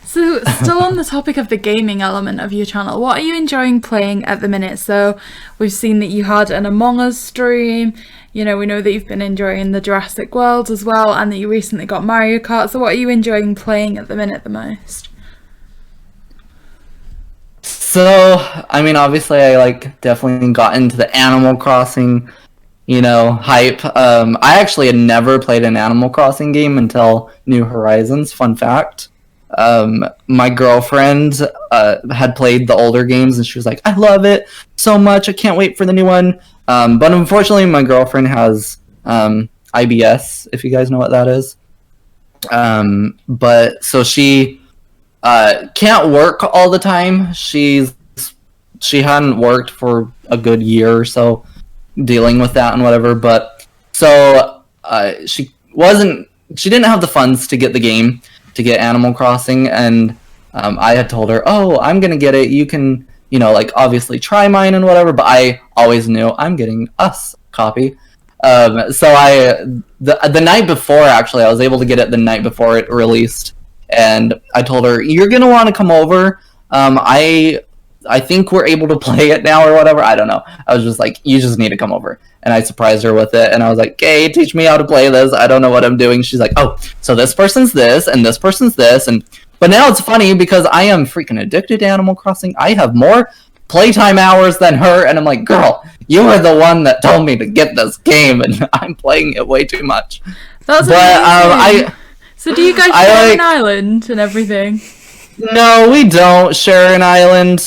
So, still on the topic of the gaming element of your channel, what are you enjoying playing at the minute? So, we've seen that you had an Among Us stream, we know that you've been enjoying the Jurassic World as well, and that you recently got Mario Kart. So, what are you enjoying playing at the minute the most? So, obviously I definitely got into the Animal Crossing, hype. I actually had never played an Animal Crossing game until New Horizons, fun fact. My girlfriend had played the older games and she was like, I love it so much, I can't wait for the new one. But unfortunately my girlfriend has IBS, if you guys know what that is. But so she can't work all the time. She hadn't worked for a good year or so, dealing with that and whatever. But so she didn't have the funds to get the game, to get Animal Crossing, and I had told her, oh, I'm gonna get it, you can obviously try mine and whatever, but I always knew I'm getting us a copy. So the night before, actually, I was able to get it the night before it released, and I told her, you're gonna want to come over. I think we're able to play it now or whatever. I don't know. I was just like, you just need to come over. And I surprised her with it. And I was like, hey, teach me how to play this. I don't know what I'm doing. She's like, oh, so this person's this and this person's this. But now it's funny because I am freaking addicted to Animal Crossing. I have more playtime hours than her. And I'm like, girl, you were the one that told me to get this game. And I'm playing it way too much. That's amazing. So do you guys share an island and everything? No, we don't share an island.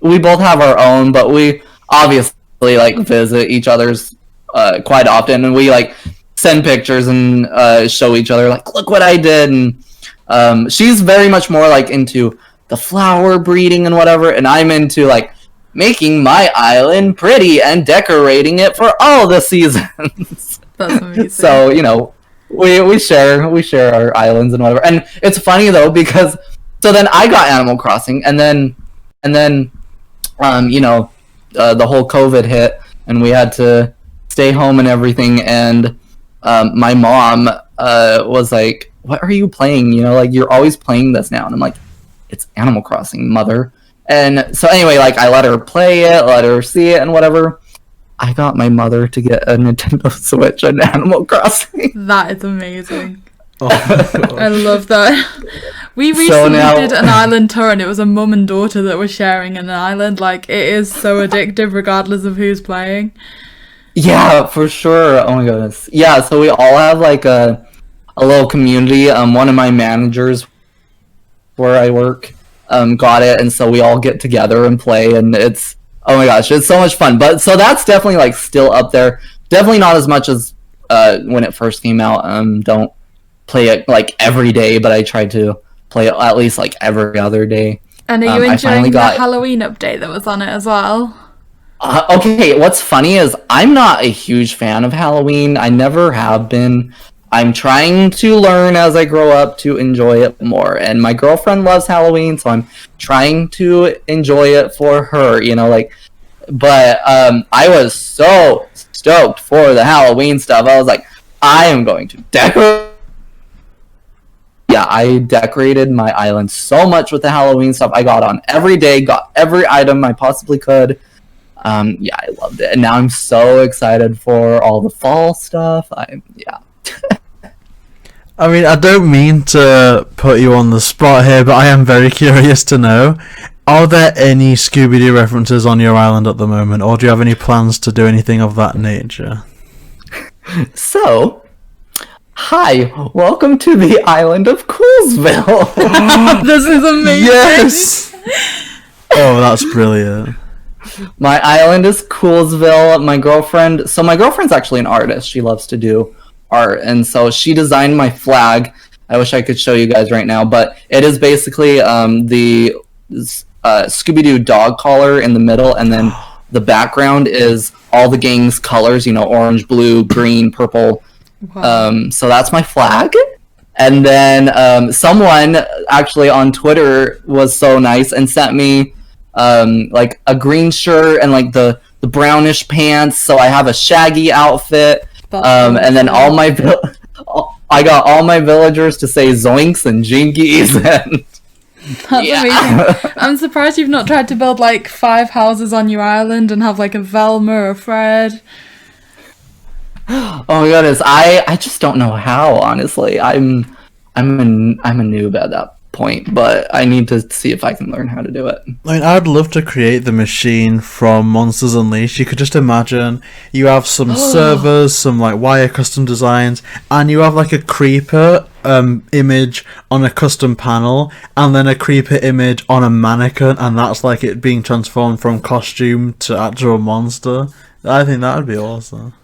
We both have our own, but we obviously visit each other's quite often, and we send pictures and show each other look what I did. And she's very much more into the flower breeding and whatever, and I'm into like making my island pretty and decorating it for all the seasons. That's amazing. So, you know, we share our islands and whatever. And it's funny though, because so then I got Animal Crossing, and then you know, the whole COVID hit and we had to stay home and everything, and my mom was like, what are you playing? You know, like, you're always playing this now. And I'm like, it's Animal Crossing, mother. And so anyway, like, I let her play it, let her see it and whatever. I got my mother to get a Nintendo Switch and Animal Crossing. That is amazing. Oh, I love that. We recently did an island tour, and it was a mum and daughter that were sharing an island. Like, it is so addictive regardless of who's playing. Yeah, for sure. Oh my goodness. Yeah, so we all have like a little community. One of my managers where I work got it, and so we all get together and play, and it's, oh my gosh, it's so much fun. But so that's definitely like still up there. Definitely not as much as when it first came out. Don't play it like every day, but I try to play it at least like every other day. And are you enjoying the Halloween update that was on it as well? Okay, what's funny is I'm not a huge fan of Halloween. I never have been. I'm trying to learn as I grow up to enjoy it more. And my girlfriend loves Halloween, so I'm trying to enjoy it for her, you know, like, but I was so stoked for the Halloween stuff. I was like, I am going to decorate. Yeah, I decorated my island so much with the Halloween stuff. I got on every day, got every item I possibly could. Yeah, I loved it. And now I'm so excited for all the fall stuff. Yeah. I mean, I don't mean to put you on the spot here, but I am very curious to know, are there any Scooby Doo references on your island at the moment, or do you have any plans to do anything of that nature? So, hi, welcome to the island of Coolsville. This is amazing. Yes! Oh, that's brilliant. My island is Coolsville. My girlfriend's actually an artist. She loves to do art, and so she designed my flag. I wish I could show you guys right now, but it is basically the Scooby Doo dog collar in the middle, and then the background is all the gang's colors, you know, orange, blue, green, purple. Wow. So that's my flag. And then someone actually on Twitter was so nice and sent me like a green shirt and like the brownish pants, so I have a Shaggy outfit. And then I got all my villagers to say zoinks and jinkies. And That's amazing. I'm surprised you've not tried to build like 5 houses on your island and have like a Velma, a Fred. Oh my goodness, I just don't know how, honestly. I'm a noob at that point, but I need to see if I can learn how to do it. I mean, I'd love to create the machine from Monsters Unleashed. You could just imagine you have some servers, some like wire custom designs, and you have like a creeper image on a custom panel, and then a creeper image on a mannequin, and that's like it being transformed from costume to actual monster. I think that would be awesome.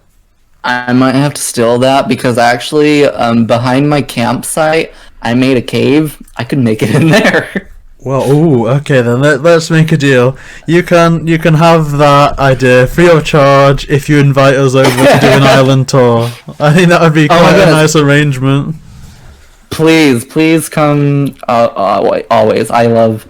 I might have to steal that, because actually behind my campsite I made a cave. I could make it in there. Well, ooh, okay then. Let's make a deal. You can have that idea free of charge if you invite us over to do an island tour. I think that would be quite a nice arrangement. Please come. Always. I love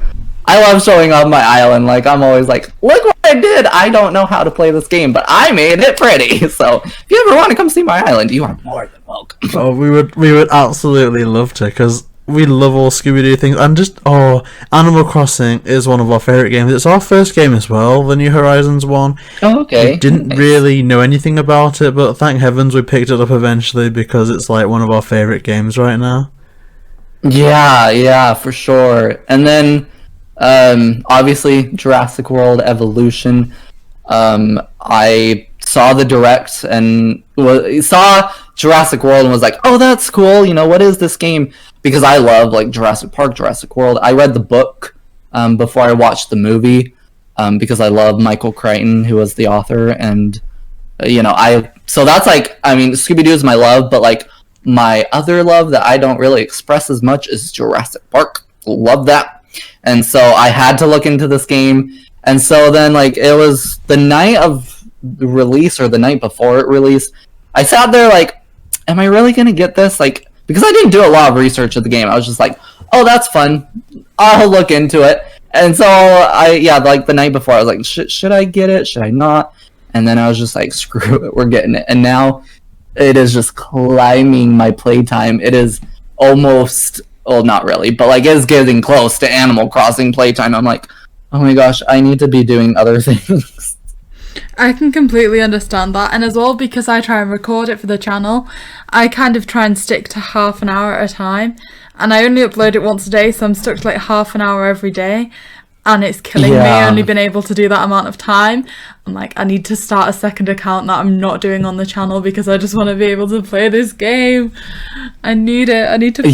showing off my island. Like, I'm always like, look what I did. I don't know how to play this game, but I made it pretty. So if you ever want to come see my island, you are more than welcome. Oh, we would absolutely love to, because we love all Scooby Doo things, and just Animal Crossing is one of our favorite games. It's our first game as well, the New Horizons one. Oh, okay. We didn't really know anything about it, but thank heavens we picked it up eventually, because it's like one of our favorite games right now. Yeah, for sure. And then obviously Jurassic World Evolution. I saw the direct and saw Jurassic World and was like, oh, that's cool, you know, what is this game? Because I love like Jurassic Park, Jurassic World. I read the book before I watched the movie, because I love Michael Crichton, who was the author, and you know, so that's like, I mean, Scooby Doo is my love, but like my other love that I don't really express as much is Jurassic Park. Love that. And so I had to look into this game. And so then, like, it was the night of the release or the night before it released. I sat there like, am I really going to get this? Like, because I didn't do a lot of research of the game. I was just like, oh, that's fun. I'll look into it. And so like the night before, I was like, should I get it? Should I not? And then I was just like, screw it, we're getting it. And now it is just climbing my playtime. It is almost, well, not really, but like it's getting close to Animal Crossing playtime. I'm like, oh my gosh, I need to be doing other things. I can completely understand that, and as well, because I try and record it for the channel, I kind of try and stick to half an hour at a time, and I only upload it once a day, so I'm stuck to like half an hour every day, and it's killing me only being able to do that amount of time. I'm like, I need to start a second account that I'm not doing on the channel because I just want to be able to play this game. I need to play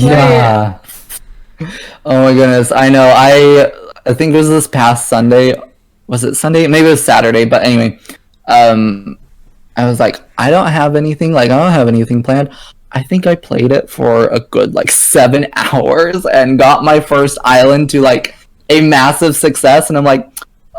it. Oh my goodness, I know. I think it was this past Sunday. Was it Sunday? Maybe it was Saturday, but anyway, I was like, I don't have anything planned. I think I played it for a good like 7 hours and got my first island to like a massive success, and I'm like,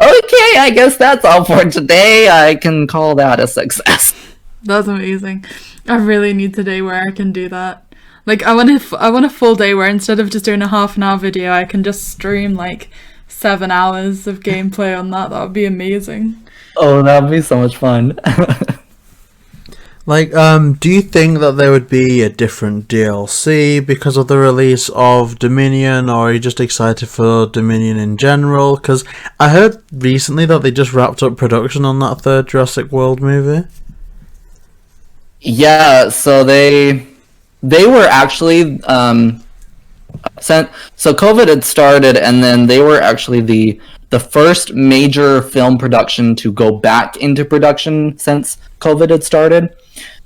okay, I guess that's all for today. I can call that a success. That's amazing. I really need a day where I can do that. Like, I want a full day where instead of just doing a half an hour video, I can just stream like 7 hours of gameplay on that. That would be amazing. Oh, that would be so much fun. Like, do you think that there would be a different DLC because of the release of Dominion, or are you just excited for Dominion in general? Because I heard recently that they just wrapped up production on that third Jurassic World movie. Yeah, so they were actually so COVID had started, and then they were actually the first major film production to go back into production since COVID had started,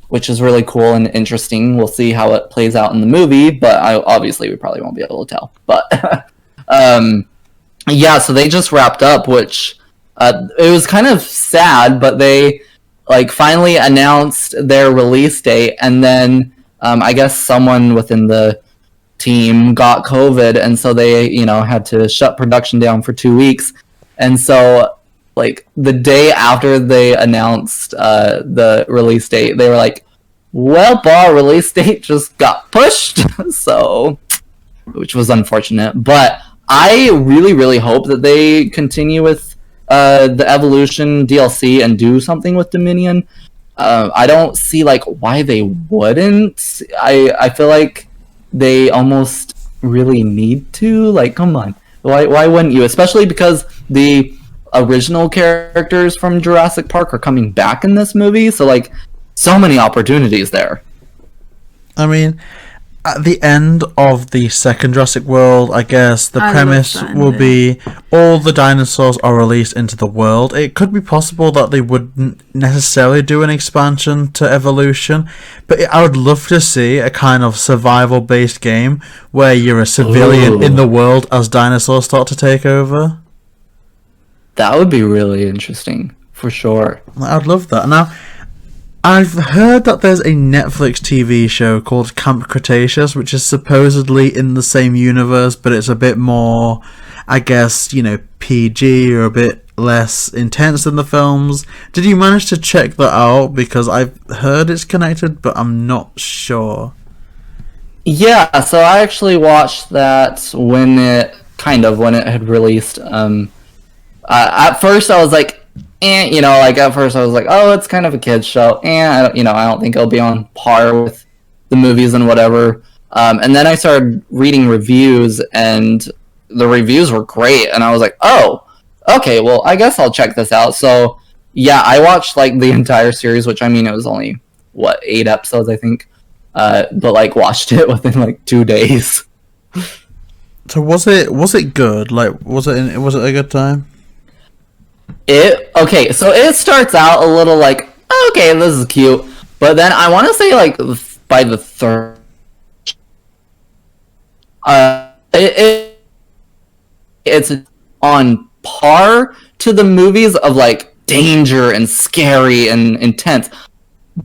which is really cool and interesting. We'll see how it plays out in the movie, but obviously we probably won't be able to tell. But yeah, so they just wrapped up, which it was kind of sad, but they like finally announced their release date, and then I guess someone within the team got COVID, and so they had to shut production down for 2 weeks. And so like the day after they announced the release date, they were like, well, our release date just got pushed. So, which was unfortunate, but I really hope that they continue with the Evolution DLC and do something with Dominion. I don't see like why they wouldn't. I feel like they almost really need to. Like, come on, why wouldn't you? Especially because the original characters from Jurassic Park are coming back in this movie, so like so many opportunities there. I mean, at the end of the second Jurassic World, I guess the premise will be all the dinosaurs are released into the world. It could be possible that they wouldn't necessarily do an expansion to Evolution, but I would love to see a kind of survival-based game where you're a civilian in the world as dinosaurs start to take over. That would be really interesting, for sure. I'd love that. Now, I've heard that there's a Netflix TV show called Camp Cretaceous, which is supposedly in the same universe, but it's a bit more, I guess, PG or a bit less intense than the films. Did you manage to check that out? Because I've heard it's connected, but I'm not sure. Yeah, so I actually watched that when it had released. At first I was like, at first I was like, oh, it's kind of a kid's show, I don't think it'll be on par with the movies and whatever. And then I started reading reviews, and the reviews were great, and I was like, oh, okay, well, I guess I'll check this out. So yeah, I watched like the entire series, which it was only 8 episodes, I think, but like watched it within like 2 days. So was it good? Like, was it a good time? So it starts out a little like, okay, this is cute, but then I want to say like by the third, it's on par to the movies of like danger and scary and intense,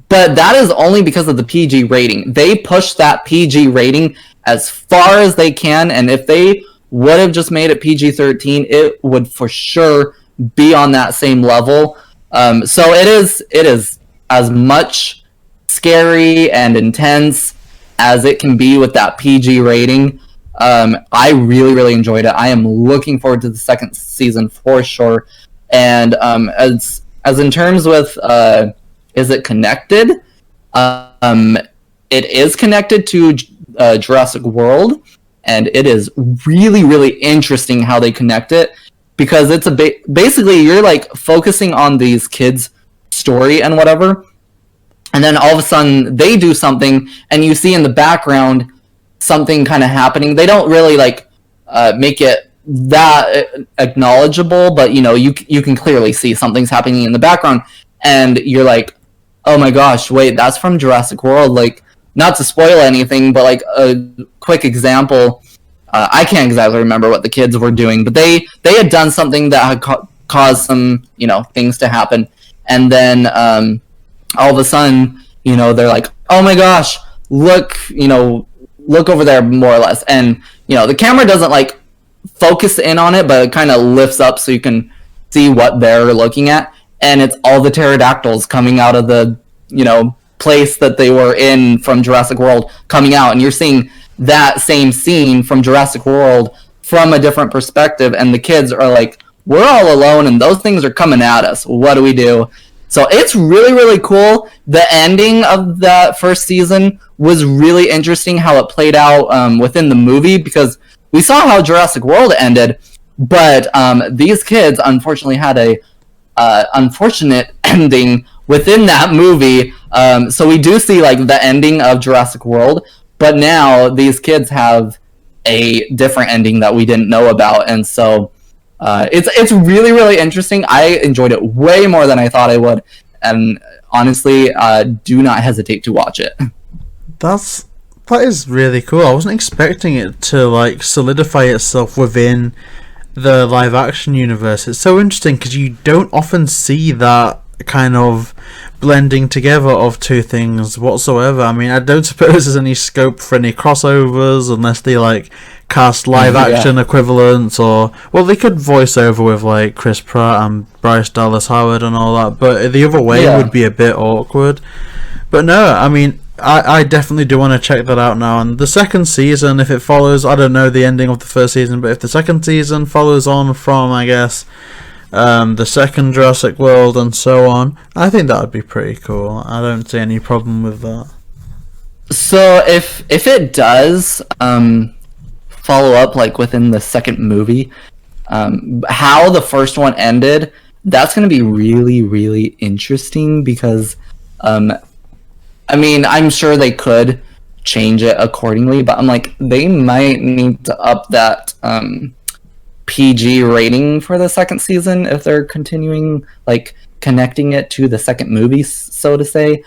but that is only because of the PG rating. They push that PG rating as far as they can, and if they would have just made it PG-13, it would for sure be on that same level. So it is as much scary and intense as it can be with that PG rating. I really, really enjoyed it. I am looking forward to the second season for sure. And as in terms with is it connected? It is connected to Jurassic World, and it is really, really interesting how they connect it, because it's basically you're like focusing on these kids' story and whatever, and then all of a sudden they do something, and you see in the background something kind of happening. They don't really like make it that acknowledgeable, but you can clearly see something's happening in the background, and you're like, oh my gosh, wait, that's from Jurassic World. Like, not to spoil anything, but like a quick example, I can't exactly remember what the kids were doing, but they had done something that had caused some things to happen, and then all of a sudden they're like, oh my gosh, look over there, more or less, and the camera doesn't like focus in on it, but it kind of lifts up so you can see what they're looking at, and it's all the pterodactyls coming out of the place that they were in from Jurassic World coming out, and you're seeing that same scene from Jurassic World from a different perspective, and the kids are like, we're all alone and those things are coming at us, what do we do? So it's really, really cool. The ending of that first season was really interesting, how it played out within the movie, because we saw how Jurassic World ended, but these kids unfortunately had a unfortunate ending within that movie. So we do see like the ending of Jurassic World, but now these kids have a different ending that we didn't know about, and so it's really, really interesting. I enjoyed it way more than I thought I would, and honestly, do not hesitate to watch it. That is really cool. I wasn't expecting it to like solidify itself within the live action universe. It's so interesting because you don't often see that kind of blending together of two things whatsoever. I mean, I don't suppose there's any scope for any crossovers unless they like cast live action equivalents, or well, they could voice over with like Chris Pratt and Bryce Dallas Howard and all that, but the other way would be a bit awkward. But no, I mean, I definitely do want to check that out now. And the second season, if it follows, I don't know the ending of the first season, but if the second season follows on from, I guess, the second Jurassic World and so on, I think that would be pretty cool. I don't see any problem with that. So if it does follow up like within the second movie, how the first one ended, that's going to be really, really interesting, because I mean, I'm sure they could change it accordingly, but I'm like, they might need to up that PG rating for the second season if they're continuing like connecting it to the second movie, so to say,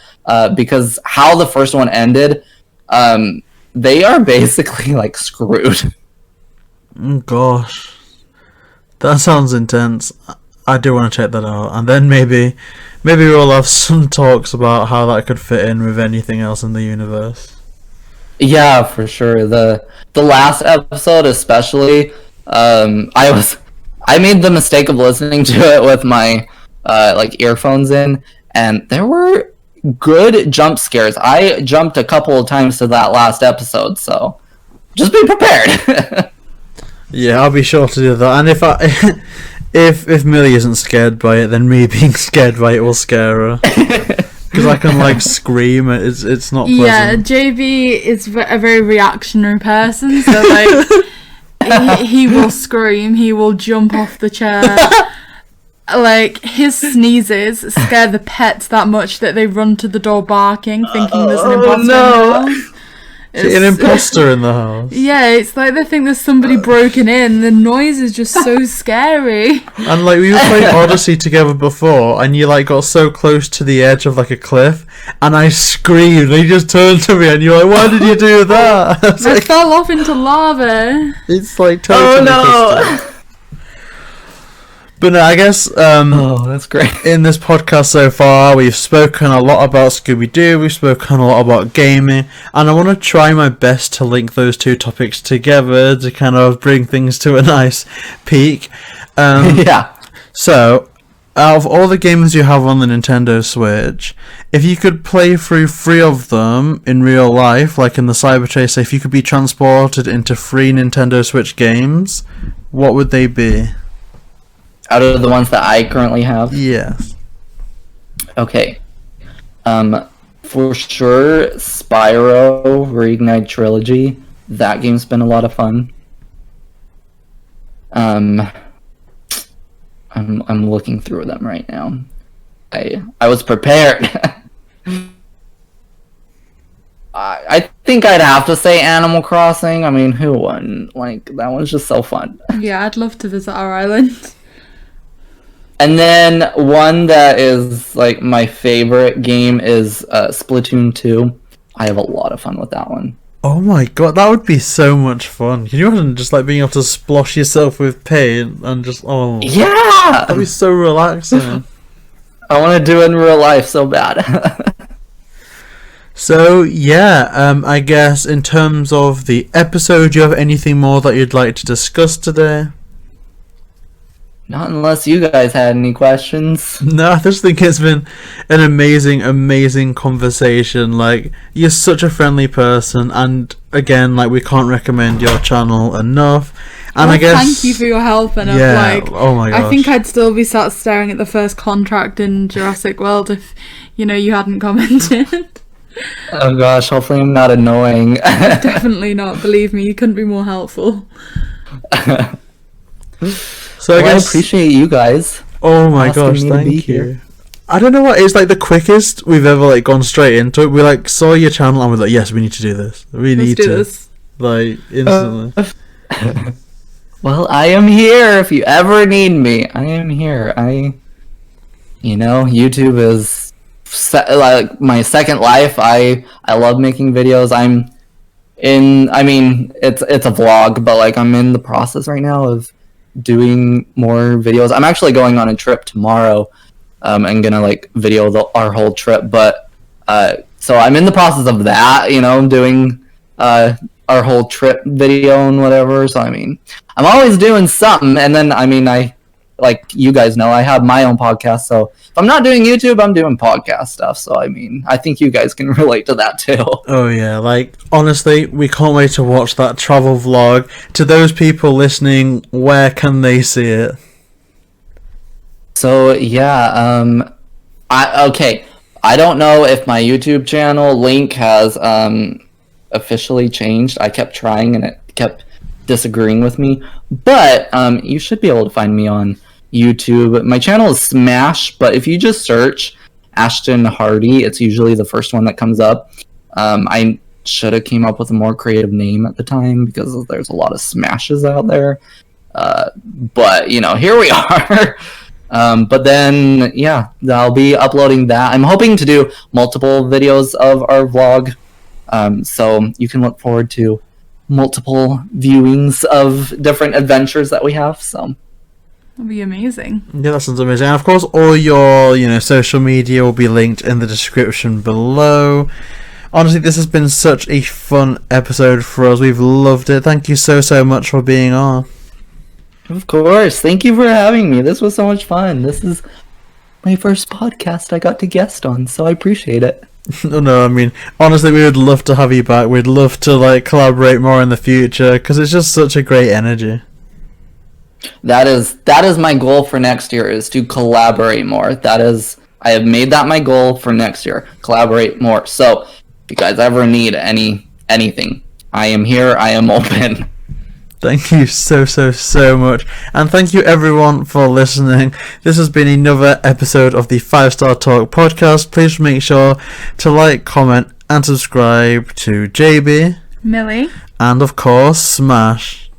because how the first one ended, they are basically like screwed. Gosh, that sounds intense. I do want to check that out, and then maybe we'll have some talks about how that could fit in with anything else in the universe. Yeah, for sure. The last episode especially, I made the mistake of listening to it with my like earphones in, and there were good jump scares. I jumped a couple of times to that last episode, so just be prepared. Yeah, I'll be sure to do that. And if Millie isn't scared by it, then me being scared by it will scare her. Because I can like scream. It's not pleasant. Yeah, JayBee is a very reactionary person, so like he will scream, he will jump off the chair. Like, his sneezes scare the pets that much that they run to the door barking, thinking there's an imposter in the house. An imposter in the house. Yeah, it's like they think there's somebody broken in. The noise is just so scary. And like, we were playing Odyssey together before, and you like got so close to the edge of like a cliff, and I screamed, and you just turned to me and you're like, why did you do that? I fell off into lava. It's like totally But no, I guess Oh, that's great. in this podcast so far, we've spoken a lot about Scooby Doo, we've spoken a lot about gaming, and I want to try my best to link those two topics together to kind of bring things to a nice peak. Yeah. So, out of all the games you have on the Nintendo Switch, if you could play through 3 of them in real life, like in the Cyber Chase, if you could be transported into 3 Nintendo Switch games, what would they be? Out of the ones that I currently have? Yes. Okay. For sure, Spyro Reignite Trilogy. That game's been a lot of fun. I'm looking through them right now. I was prepared. I think I'd have to say Animal Crossing. I mean, who wouldn't? Like, that one's just so fun. Yeah, I'd love to visit our island. And then one that is like my favorite game is Splatoon 2. I have a lot of fun with that one. Oh my god, that would be so much fun. Can you imagine just like being able to splosh yourself with paint and just, oh. Yeah! That'd be so relaxing. I want to do it in real life so bad. So, yeah, I guess in terms of the episode, do you have anything more that you'd like to discuss today? Not unless you guys had any questions. No, I just think it's been an amazing conversation. Like, you're such a friendly person, and again, like, we can't recommend your channel enough. And well, I guess thank you for your help, and yeah, oh my gosh. I think I'd still be sat staring at the first contract in Jurassic World if, you know, you hadn't commented. Oh gosh, hopefully I'm not annoying. Definitely not, believe me, you couldn't be more helpful. So I guess I appreciate you guys. Oh my asking gosh, me to be thank you. here. I don't know what is like the quickest we've ever like gone straight into it. We like saw your channel and we're like, yes, we need to do this. We need Let's do to this. like instantly. Well, I am here if you ever need me. I am here. YouTube is like my second life. I love making videos. It's a vlog, but like I'm in the process right now of doing more videos. I'm actually going on a trip tomorrow. And gonna like video our whole trip, but so I'm in the process of that, doing our whole trip video and whatever. So I mean, I'm always doing something, and then I like you guys know, I have my own podcast. So if I'm not doing YouTube, I'm doing podcast stuff. So I mean, I think you guys can relate to that too. Oh yeah, like honestly, we can't wait to watch that travel vlog. To those people listening, where can they see it? So yeah, I don't know if my YouTube channel link has officially changed. I kept trying and it kept disagreeing with me, but you should be able to find me on YouTube. My channel is smASH, but if you just search Ashton Hardy, it's usually the first one that comes up. I should have came up with a more creative name at the time because there's a lot of smashes out there, but here we are. But then, yeah, I'll be uploading that. I'm hoping to do multiple videos of our vlog, so you can look forward to multiple viewings of different adventures that we have. So That'd be amazing. Yeah, that sounds amazing. And of course, all your social media will be linked in the description below. Honestly, this has been such a fun episode for us. We've loved it. Thank you so much for being on. Of course. Thank you for having me. This was so much fun. This is my first podcast I got to guest on, so I appreciate it. No, I mean, honestly, we would love to have you back. We'd love to collaborate more in the future because it's just such a great energy. That is my goal for next year, is to collaborate more. I have made that my goal for next year. Collaborate more. So, if you guys ever need anything, I am here. I am open. Thank you so much. And thank you everyone for listening. This has been another episode of the 5-Star Talk podcast. Please make sure to like, comment, and subscribe to JayBee, Millie, and of course, smASH.